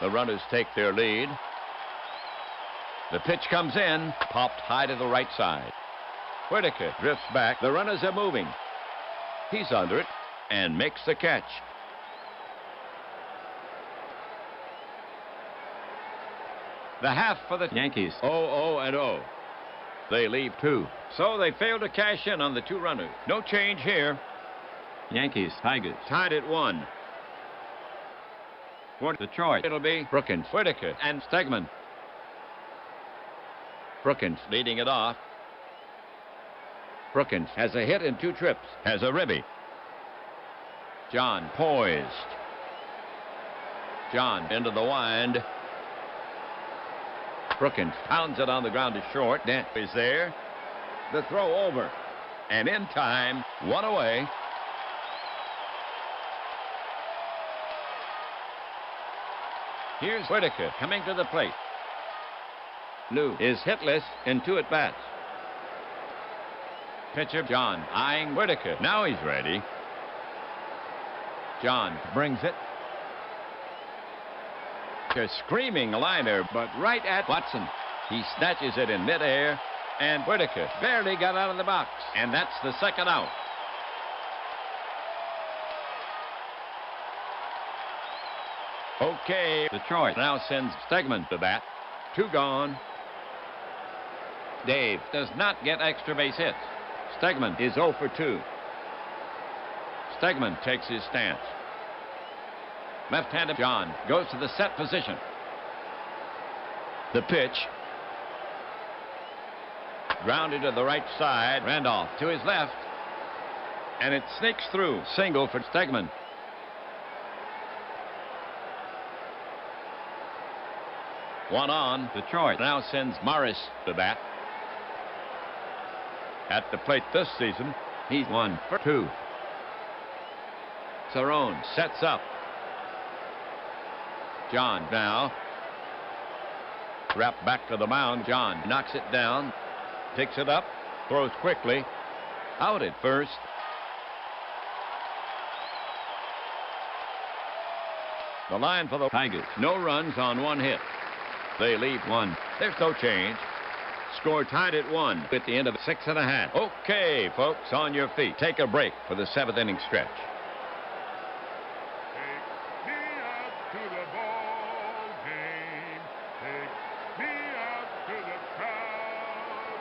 The runners take their lead. The pitch comes in, popped high to the right side. Whitaker drifts back. The runners are moving. He's under it and makes the catch. The half for the Yankees. 0-0-0. They leave 2. So they fail to cash in on the 2 runners. No change here. Yankees, Tigers, tied at 1. For Detroit, it'll be Brookins, Whitaker, and Stegman. Brookins leading it off. Brookins has a hit in 2 trips. Has a ribby. John poised. John into the wind. Brookins pounds it on the ground to short. Dent is there. The throw over. And in time, 1 away. Here's Whitaker coming to the plate. Lou is hitless in 2 at-bats. Pitcher John eyeing Whitaker. Now he's ready. John brings it. A screaming liner, but right at Watson. He snatches it in midair, and Whitaker barely got out of the box. And that's the 2nd out. Okay, Detroit now sends Stegman to bat. 2 gone. Dave does not get extra base hits. Stegman is 0 for 2. Stegman takes his stance. Left-handed John goes to the set position. The pitch. Grounded to the right side. Randolph to his left. And it sneaks through. Single for Stegman. One on. Detroit now sends Morris to bat. At the plate this season, he's 1 for 2. Cerrone sets up. John now. Wrapped back to the mound. John knocks it down. Picks it up. Throws quickly. Out at first. The line for the Tigers. No runs on 1 hit. They lead 1. There's no change. Score tied at 1 at the end of 6½. Okay, folks, on your feet. Take a break for the 7th inning stretch. Take me out to the ball game. Take me out to the crowd.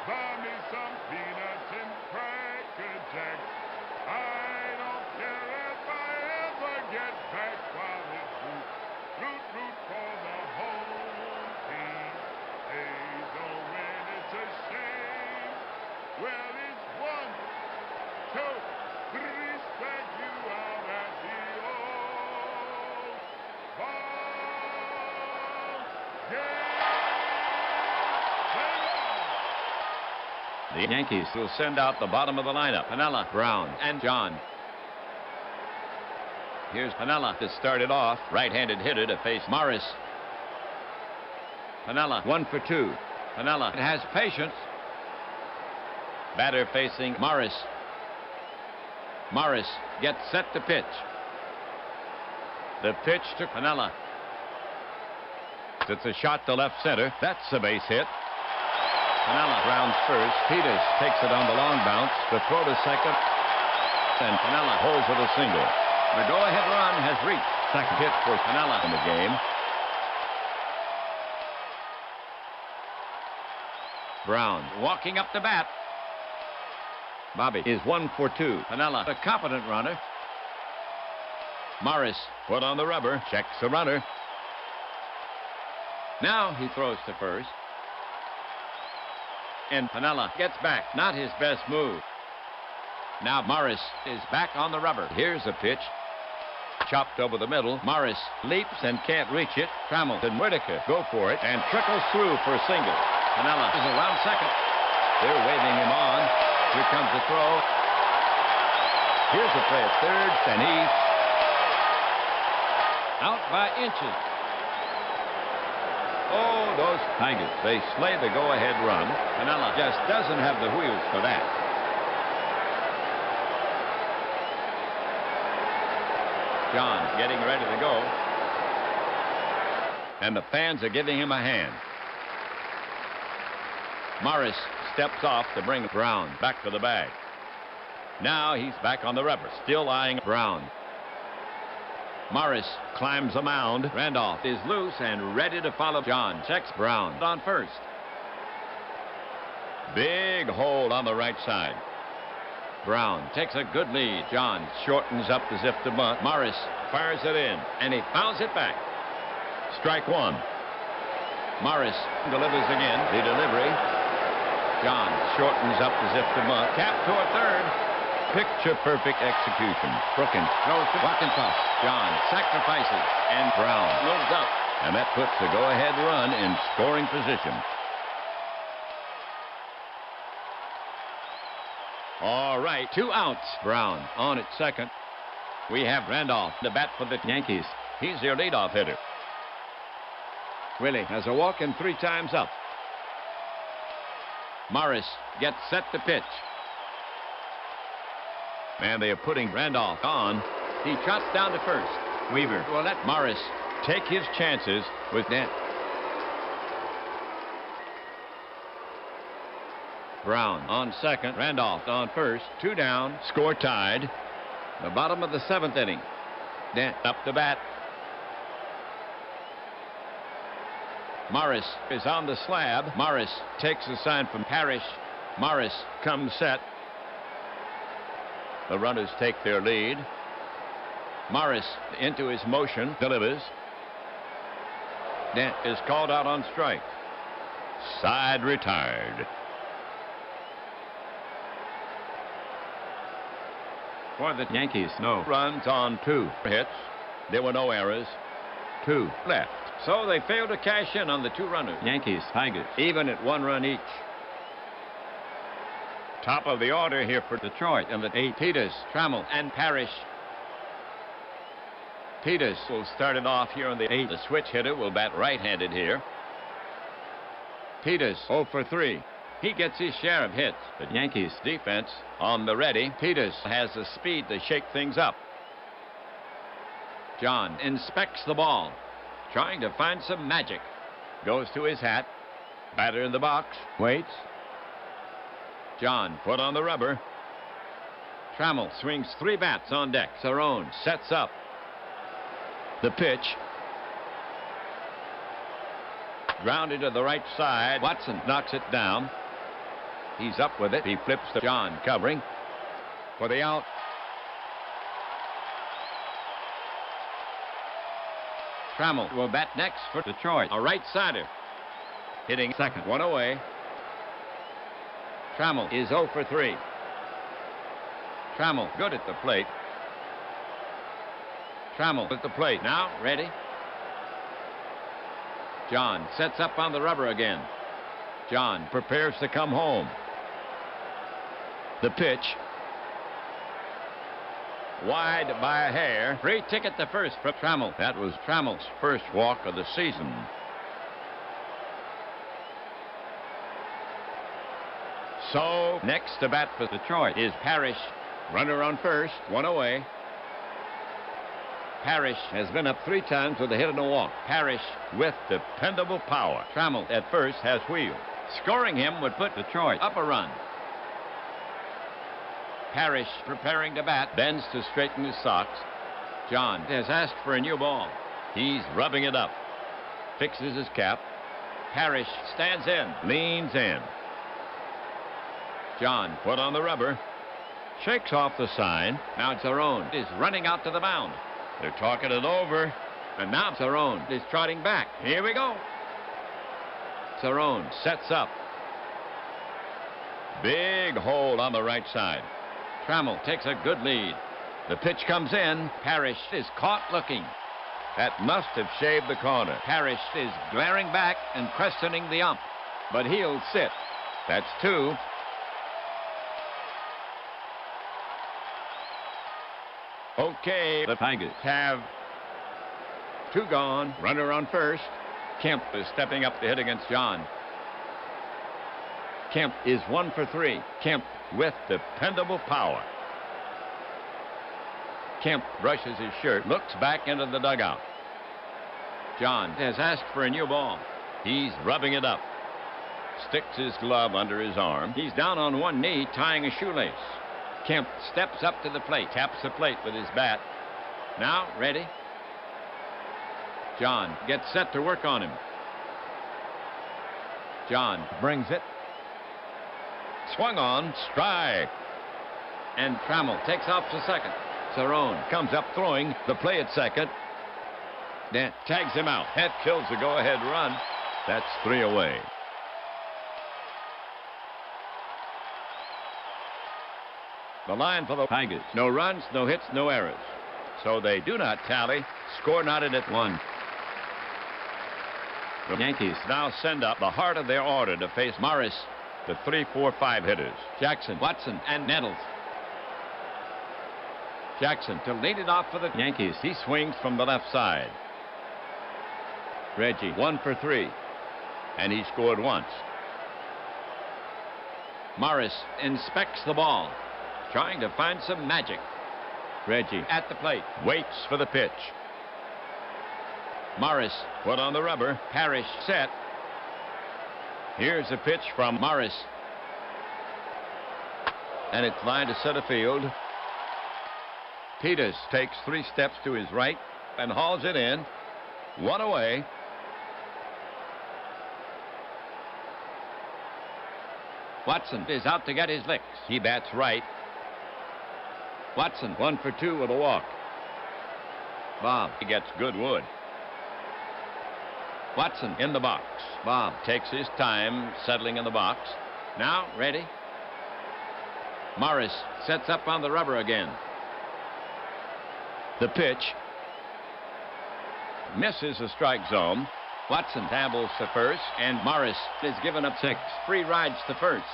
Buy me some peanuts and Cracker Jacks. I don't care if I ever get back while it's root for the home team. Hey, don't win, it's a shame. Well, it's 1, 2, 3, strike you out at the old ball game. The Yankees will send out the bottom of the lineup. Piniella, Brown, and John. Here's Piniella to start it off. Right-handed hitter to face Morris. Piniella 1 for 2. Piniella has patience. Batter facing Morris. Morris gets set to pitch. The pitch to Piniella. It's a shot to left center. That's a base hit. Piniella rounds first. Peters takes it on the long bounce. The throw to second. And Piniella holds with a single. The go-ahead run has reached. Second hit for Piniella in the game. Brown walking up the bat. Bobby is 1 for 2. Piniella, a competent runner. Morris put on the rubber. Checks the runner. Now he throws to first. And Piniella gets back. Not his best move. Now Morris is back on the rubber. Here's a pitch. Chopped over the middle. Morris leaps and can't reach it. Trammell and Whitaker go for it and trickles through for a single. Piniella is around second. They're waving him on. Here comes the throw. Here's a play at third, and he's out by inches. Oh, those Tigers. They slay the go-ahead run. Piniella just doesn't have the wheels for that. John getting ready to go. And the fans are giving him a hand. Morris steps off to bring Brown back to the bag. Now he's back on the rubber, still eyeing Brown. Morris climbs the mound. Randolph is loose and ready to follow. John checks Brown on first. Big hole on the right side. Brown takes a good lead. John shortens up as if to bunt. Morris fires it in, and he fouls it back. Strike one. Morris delivers again. The delivery. John shortens up as if to bunt. Tap toward third. Picture-perfect execution. Brookins throws to Wackenfuss. John sacrifices, and Brown moves up. And that puts the go-ahead run in scoring position. All right, 2 outs. Brown on at second. We have Randolph to bat for the Yankees. He's their leadoff hitter. Willie has a walk and 3 times up. Morris gets set to pitch. And they are putting Randolph on. He trots down to first. Weaver will let Morris take his chances with that. Brown on second. Randolph on first. 2 down. Score tied. The bottom of the 7th inning. Dent up to bat. Morris is on the slab. Morris takes a sign from Parrish. Morris comes set. The runners take their lead. Morris into his motion. Delivers. Dent is called out on strike. Side retired. For the Yankees, no runs on 2 hits. There were no errors. 2 left. So they failed to cash in on the 2 runners. Yankees, Tigers, even at 1 run each. Top of the order here for Detroit in the 8. Peters, Trammell, and Parrish. Peters will start it off here in the 8. The switch hitter will bat right-handed here. Peters 0 for 3. He gets his share of hits. The Yankees defense on the ready. Peters has the speed to shake things up. John inspects the ball, trying to find some magic. Goes to his hat. Batter in the box. Waits. John foot on the rubber. Trammell swings 3 bats on deck. Cerrone sets up. The pitch. Grounded to the right side. Watson knocks it down. He's up with it. He flips to John covering for the out. Trammell will bat next for Detroit. A right-sider. Hitting second. 1 away. Trammell is 0 for 3. Trammell good at the plate. Trammell at the plate. Now ready. John sets up on the rubber again. John prepares to come home. The pitch. Wide by a hair. Free ticket to first for Trammell. That was Trammell's first walk of the season. So next to bat for Detroit is Parrish. Runner on first. 1 away. Parrish has been up 3 times with a hit and a walk. Parrish with dependable power. Trammell at first has wheeled. Scoring him would put Detroit up a run. Parrish preparing to bat. Bends to straighten his socks. John has asked for a new ball. He's rubbing it up. Fixes his cap. Parrish stands in. Leans in. John foot on the rubber. Shakes off the sign. Now Cerrone is running out to the mound. They're talking it over. And now Cerrone is trotting back. Here we go. Cerrone sets up. Big hole on the right side. Trammell takes a good lead. The pitch comes in. Parrish is caught looking. That must have shaved the corner. Parrish is glaring back and questioning the ump. But he'll sit. That's 2. Okay, the Tigers have 2 gone. Runner on first. Kemp is stepping up to hit against John. Kemp is 1 for 3. Kemp with dependable power. Kemp brushes his shirt, looks back into the dugout. John has asked for a new ball. He's rubbing it up. Sticks his glove under his arm. He's down on 1 knee, tying a shoelace. Kemp steps up to the plate, taps the plate with his bat. Now ready. John gets set to work on him. John brings it. Swung on, strike. And Trammell takes off to second. Cerrone comes up throwing. The play at second. Dent tags him out. That kills the go-ahead run. That's 3 away. The line for the Tigers. No runs, no hits, no errors. So they do not tally. Score knotted at 1. The Yankees now send up the heart of their order to face Morris, the 3, 4, 5 hitters. Jackson, Watson, and Nettles. Jackson to lead it off for the Yankees. He swings from the left side. Reggie, 1 for 3. And he scored once. Morris inspects the ball, trying to find some magic. Reggie at the plate, waits for the pitch. Morris put on the rubber. Parrish set. Here's a pitch from Morris. And it's lined to center field. Peters takes 3 steps to his right and hauls it in. 1 away. Watson is out to get his licks. He bats right. Watson 1 for 2 with a walk. Bob, he gets good wood. Watson in the box. Bob takes his time settling in the box. Now ready. Morris sets up on the rubber again. The pitch misses the strike zone. Watson tabbles to first, and Morris is given up 6. Free rides to first.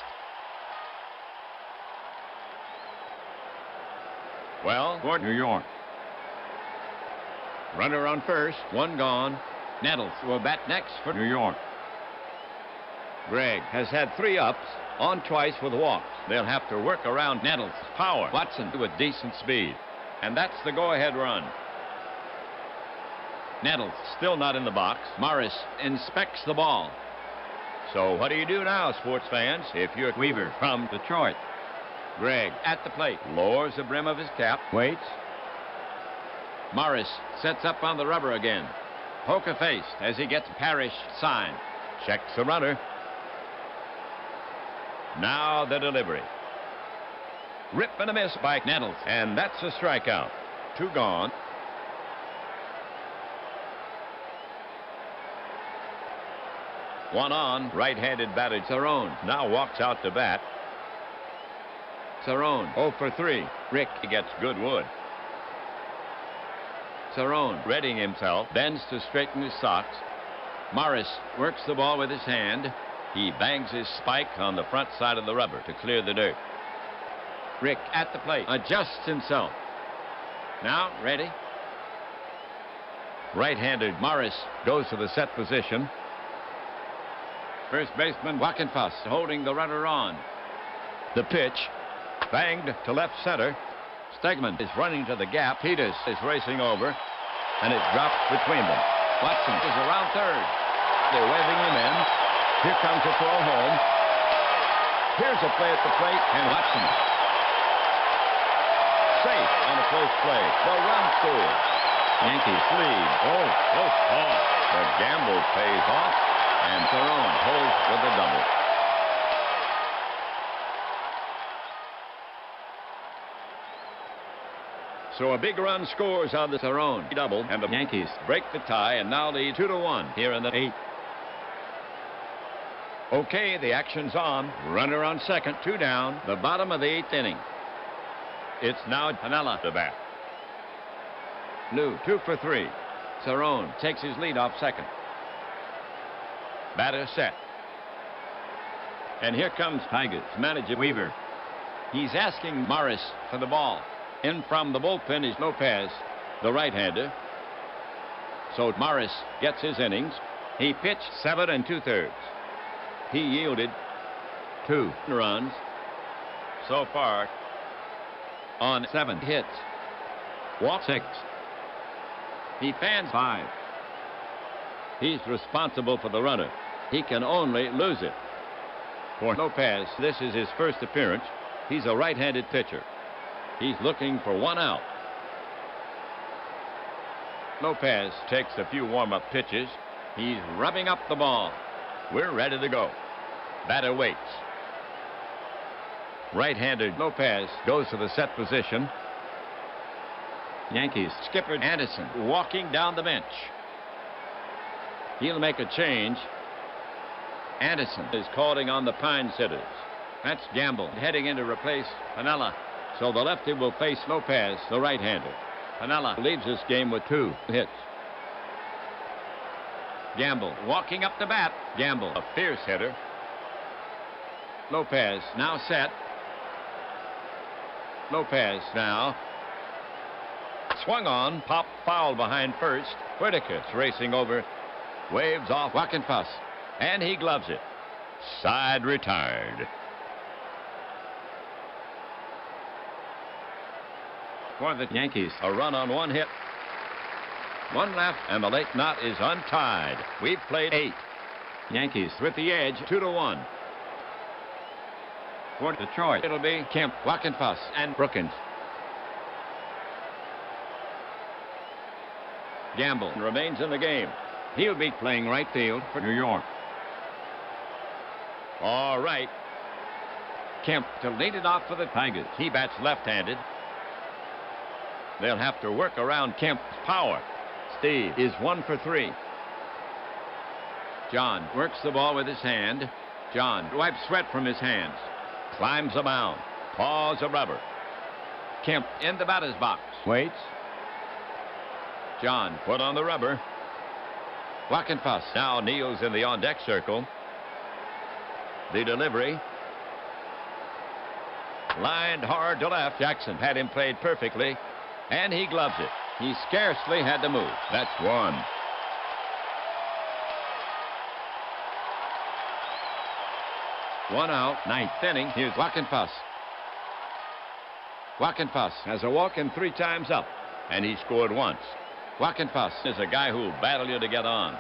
Well, for New York. Runner on first, 1 gone. Nettles will bat next for New York. Gregg has had 3 ups, on twice with walks. They'll have to work around Nettles' power. Watson with decent speed. And that's the go-ahead run. Nettles still not in the box. Morris inspects the ball. So what do you do now, sports fans, if you're Weaver from Detroit? Gregg at the plate. Lowers the brim of his cap. Waits. Morris sets up on the rubber again. Poker faced as he gets Parrish signed. Checks the runner. Now the delivery. Rip and a miss by Nettles. And that's a strikeout. 2 gone. One on. Right-handed batter Cerrone now walks out to bat. Cerrone 0 for 3. Rick gets good wood. Cerrone readying himself, bends to straighten his socks. Morris works the ball with his hand. He bangs his spike on the front side of the rubber to clear the dirt. Rick at the plate, adjusts himself. Now ready. Right-handed Morris goes to the set position. First baseman Wackenfuss holding the runner on. The pitch banged to left center. Stegman is running to the gap. Peters is racing over, and it drops between them. Watson is around third. They're waving him in. Here comes a throw home. Here's a play at the plate, and Watson safe on a close play. The run scores. Yankees lead. Oh, close call. The gamble pays off, and Cerrone holds with a double. So a big run scores on the Cerrone double, and the Yankees break the tie and now lead 2-1 here in the 8th. Okay, the action's on. Runner on second, 2 down. The bottom of the 8th inning. It's now Piniella to bat. Lou 2 for 3. Cerrone takes his lead off second. Batter set. And here comes Tigers manager Weaver. He's asking Morris for the ball. In from the bullpen is Lopez, the right-hander. So Morris gets his innings. He pitched 7 2/3. He yielded 2 runs so far on 7 hits. Walk 6. He fans 5. He's responsible for the runner. He can only lose it. For Lopez, this is his first appearance. He's a right-handed pitcher. He's looking for 1 out. Lopez takes a few warm-up pitches. He's rubbing up the ball. We're ready to go. Batter waits. Right-handed Lopez goes to the set position. Yankees skipper Anderson walking down the bench. He'll make a change. Anderson is calling on the Pine sitters. That's Gamble heading in to replace Piniella. So the lefty will face Lopez, the right-hander. Piniella leaves this game with 2 hits. Gamble walking up the bat. Gamble, a fierce hitter. Lopez now set. Lopez now. Swung on, pop foul behind first. Whitaker's racing over. Waves off Wackenfuss. And he gloves it. Side retired. For the Yankees, a run on 1 hit. 1 left, and the late knot is untied. We've played 8. Yankees with the edge, 2-1. For Detroit, it'll be Kemp, Wackenfuss, and Brookins. Gamble remains in the game. He'll be playing right field for New York. All right. Kemp to lead it off for the Tigers. He bats left-handed. They'll have to work around Kemp's power. Steve is 1 for 3. John works the ball with his hand. John wipes sweat from his hands. Climbs the mound. Paws a rubber. Kemp in the batter's box. Waits. John put on the rubber. Wackenfuss now kneels in the on-deck circle. The delivery. Lined hard to left. Jackson had him played perfectly, and he gloves it. He scarcely had to move. That's 1. One out, 9th inning. Here's Wackenfuss. Wackenfuss has a walk and 3 times up, and he scored once. Wackenfuss is a guy who'll battle you to get on.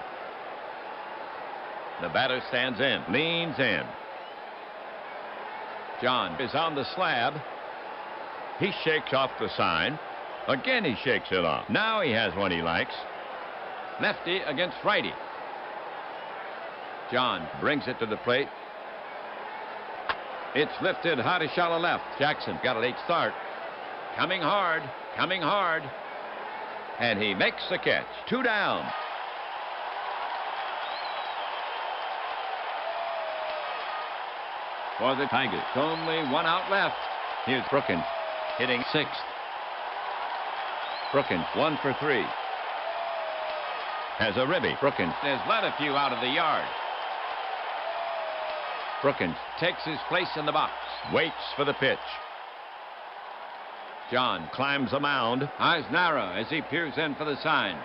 The batter stands in, leans in. John is on the slab. He shakes off the sign. Again, he shakes it off. Now he has one he likes. Lefty against righty. John brings it to the plate. It's lifted high to shallow left. Jackson got a late start. Coming hard, coming hard. And he makes the catch. 2 down. For the Tigers, only 1 out left. Here's Brookins hitting 6th. Brookins 1 for 3. Has a ribby. Brookins has let a few out of the yard. Brookins takes his place in the box. Waits for the pitch. John climbs the mound. Eyes narrow as he peers in for the sign.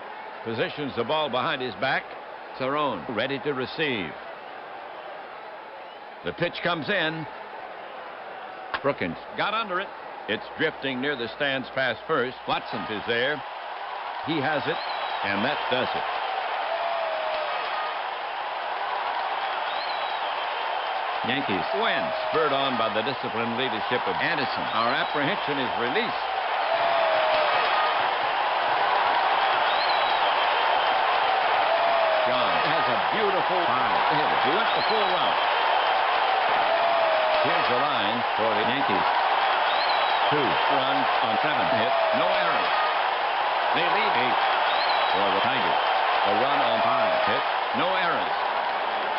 Positions the ball behind his back. Cerrone ready to receive. The pitch comes in. Brookins got under it. It's drifting near the stands past first. Watson is there. He has it, and that does it. Yankees win, spurred on by the disciplined leadership of Anderson. Our apprehension is released. John has a beautiful five. He went the full route. Here's the line for the Yankees. 2 runs on 7 hits, no errors. They lead 8 for the Tigers. A run on 5 hits, no errors.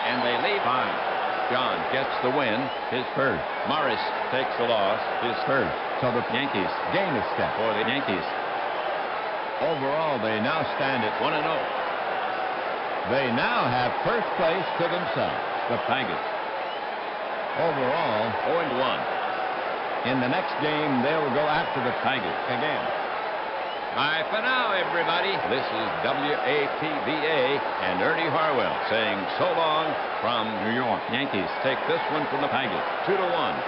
And they lead 5. John gets the win, his first. Morris takes the loss, his first. So the Yankees gain a step for the Yankees. Overall, they now stand at 1-0. They now have first place to themselves. The Tigers Overall, 0-1. in the next game, they will go after the Tigers again. Bye for now, everybody. This is WAPBA and Ernie Harwell saying so long from New York. Yankees take this one from the Tigers, 2-1.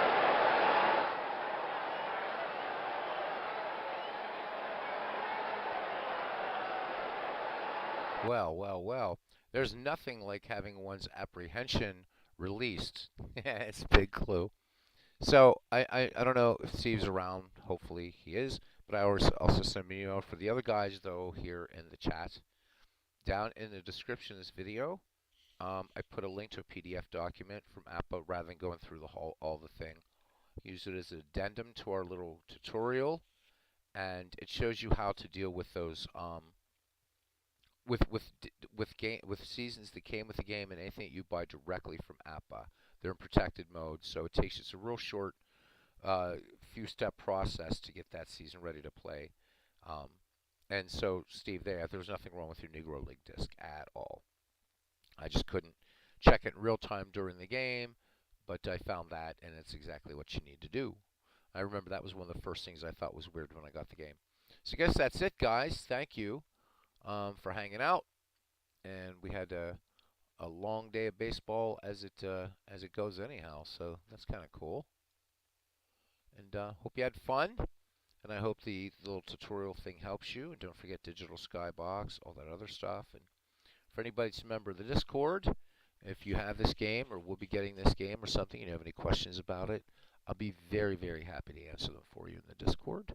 Well, well, well. There's nothing like having one's apprehension released. It's a big clue. So I don't know if Steve's around. Hopefully he is. But I also send an email for the other guys, though, here in the chat. Down in the description of this video, I put a link to a PDF document from APPA rather than going through all the thing. Use it as an addendum to our little tutorial, and it shows you how to deal with those with seasons that came with the game and anything that you buy directly from APPA. They're in protected mode, so it takes just a real short few-step process to get that season ready to play. Um, and so, Steve, there was nothing wrong with your Negro League disc at all. I just couldn't check it in real time during the game, but I found that, and it's exactly what you need to do. I remember that was one of the first things I thought was weird when I got the game. So I guess that's it, guys. Thank you for hanging out, and we had a long day of baseball as it goes anyhow. So that's kind of cool. And hope you had fun. And I hope the little tutorial thing helps you. And don't forget Digital Skybox, all that other stuff. And for anybody that's a member of the Discord, if you have this game or will be getting this game or something and you have any questions about it, I'll be very, very happy to answer them for you in the Discord.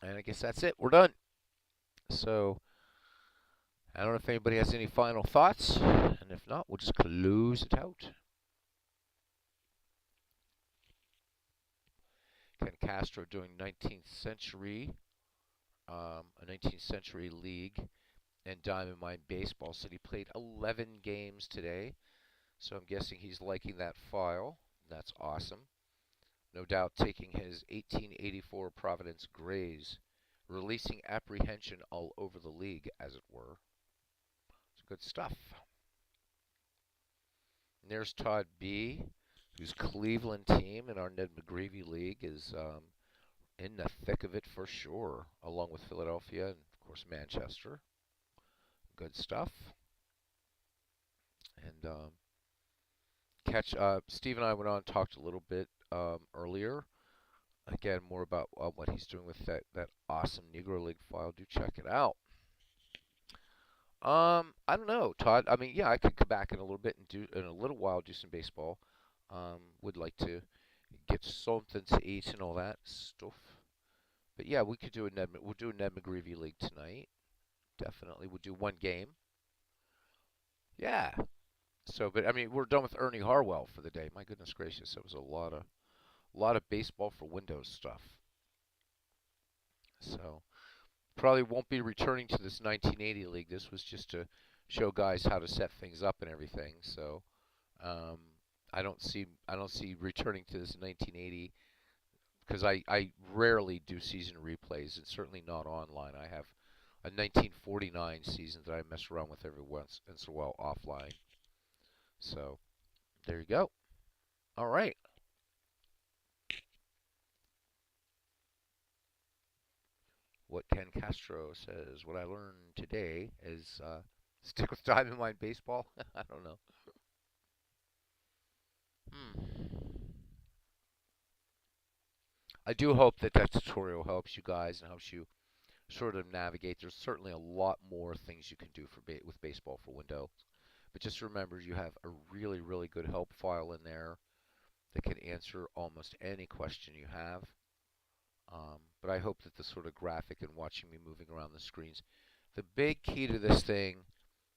And I guess that's it. We're done. So I don't know if anybody has any final thoughts. And if not, we'll just close it out. Ken Castro doing 19th century, a 19th century league and Diamond Mine Baseball. Said he played 11 games today. So I'm guessing he's liking that file. That's awesome. No doubt taking his 1884 Providence Grays, releasing apprehension all over the league, as it were. It's good stuff. And there's Todd B., whose Cleveland team in our Ned McGreevy League is in the thick of it for sure, along with Philadelphia and, of course, Manchester. Good stuff. And Steve and I went on and talked a little bit earlier. Again, more about what he's doing with that awesome Negro League file. Do check it out. I don't know, Todd. I mean, yeah, I could come back in a little bit and in a little while do some baseball. Would like to get something to eat and all that stuff. But yeah, we could do we'll do a Ned McGreevy League tonight. Definitely, we'll do one game. Yeah. So, but I mean, we're done with Ernie Harwell for the day. My goodness gracious, that was a lot of baseball for Windows stuff. So, probably won't be returning to this 1980 league. This was just to show guys how to set things up and everything. So, I don't see returning to this 1980 because I rarely do season replays and certainly not online. I have a 1949 season that I mess around with every once in a while offline. So there you go. All right. What Ken Castro says, what I learned today is stick with Diamond Mine Baseball. I don't know. I do hope that tutorial helps you guys and helps you sort of navigate. There's certainly a lot more things you can do with baseball for Windows. But just remember, you have a really, really good help file in there that can answer almost any question you have. But I hope that the sort of graphic and watching me moving around the screens, the big key to this thing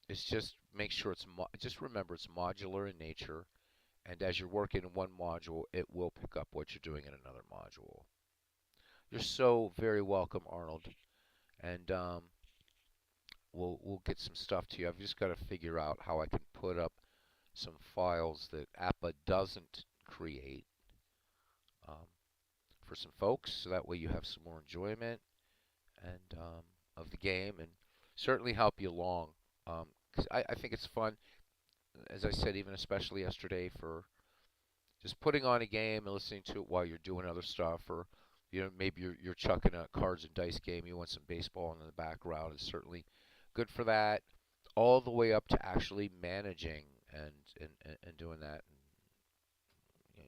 is just make sure just remember it's modular in nature, and as you're working in one module, it will pick up what you're doing in another module. You're so very welcome, Arnold, and we'll get some stuff to you. I've just got to figure out how I can put up some files that APPA doesn't create for some folks, so that way you have some more enjoyment and of the game, and certainly help you along. Because I think it's fun, as I said, even especially yesterday, for just putting on a game and listening to it while you're doing other stuff, or maybe you're chucking a cards and dice game. You want some baseball in the background. It's certainly good for that. All the way up to actually managing and doing that. And,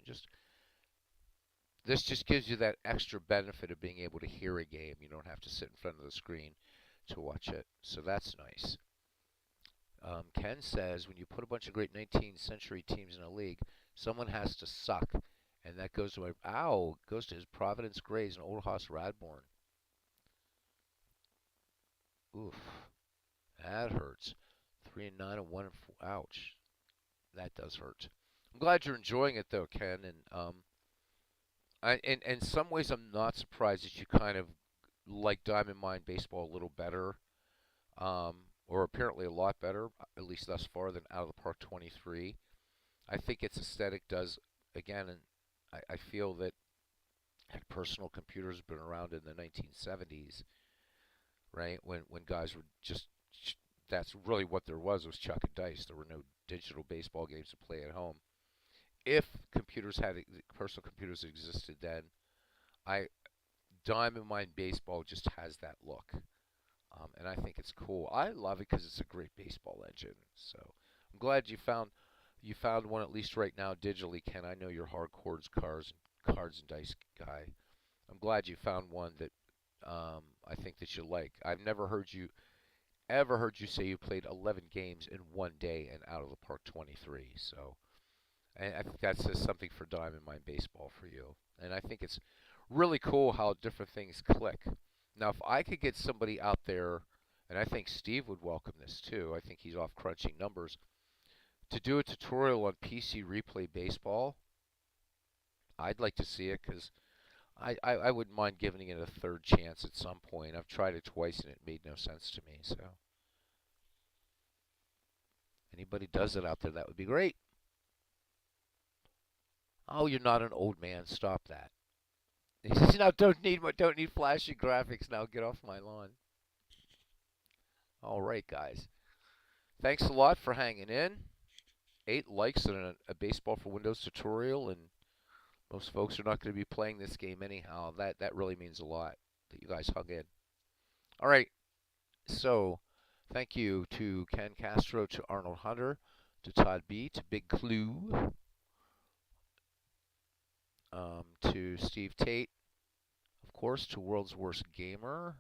this just gives you that extra benefit of being able to hear a game. You don't have to sit in front of the screen to watch it. So that's nice. Ken says, when you put a bunch of great 19th century teams in a league, someone has to suck. And that goes to goes to his Providence Grays and Old Hoss Radbourne. Oof, that hurts. 3-9 and 1-4. Ouch, that does hurt. I'm glad you're enjoying it though, Ken. And in some ways, I'm not surprised that you kind of like Diamond Mine baseball a little better, or apparently a lot better, at least thus far, than Out of the Park 23. I think its aesthetic does, again, and I feel that had personal computers been around in the 1970s, right, when guys were just, that's really what there was chuck and dice. There were no digital baseball games to play at home. If computers had personal computers existed then, I Diamond Mine baseball just has that look. And I think it's cool. I love it because it's a great baseball engine. So I'm glad you found one at least right now digitally, Ken. I know you're hardcore cards and dice guy. I'm glad you found one that I think that you like. I've never heard you say you played 11 games in one day and Out of the Park 23. So and I think that says something for Diamond Mine baseball for you. And I think it's really cool how different things click. Now, if I could get somebody out there, and I think Steve would welcome this too, I think he's off crunching numbers, to do a tutorial on PC Replay Baseball, I'd like to see it because I wouldn't mind giving it a third chance at some point. I've tried it twice and it made no sense to me. So, anybody does it out there, that would be great. Oh, you're not an old man. Stop that. He says, "No, don't need flashy graphics now. Get off my lawn." All right, guys. Thanks a lot for hanging in. 8 likes and a baseball for Windows tutorial, and most folks are not going to be playing this game anyhow. That really means a lot that you guys hung in. All right. So, thank you to Ken Castro, to Arnold Hunter, to Todd B, to Big Clue, to Steve Tate, of course, to World's Worst Gamer,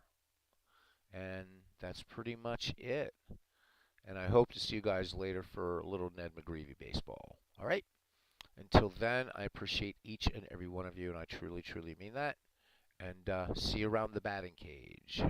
and that's pretty much it. And I hope to see you guys later for a little Ned McGreevy baseball. All right? Until then, I appreciate each and every one of you, and I truly, truly mean that. And see you around the batting cage.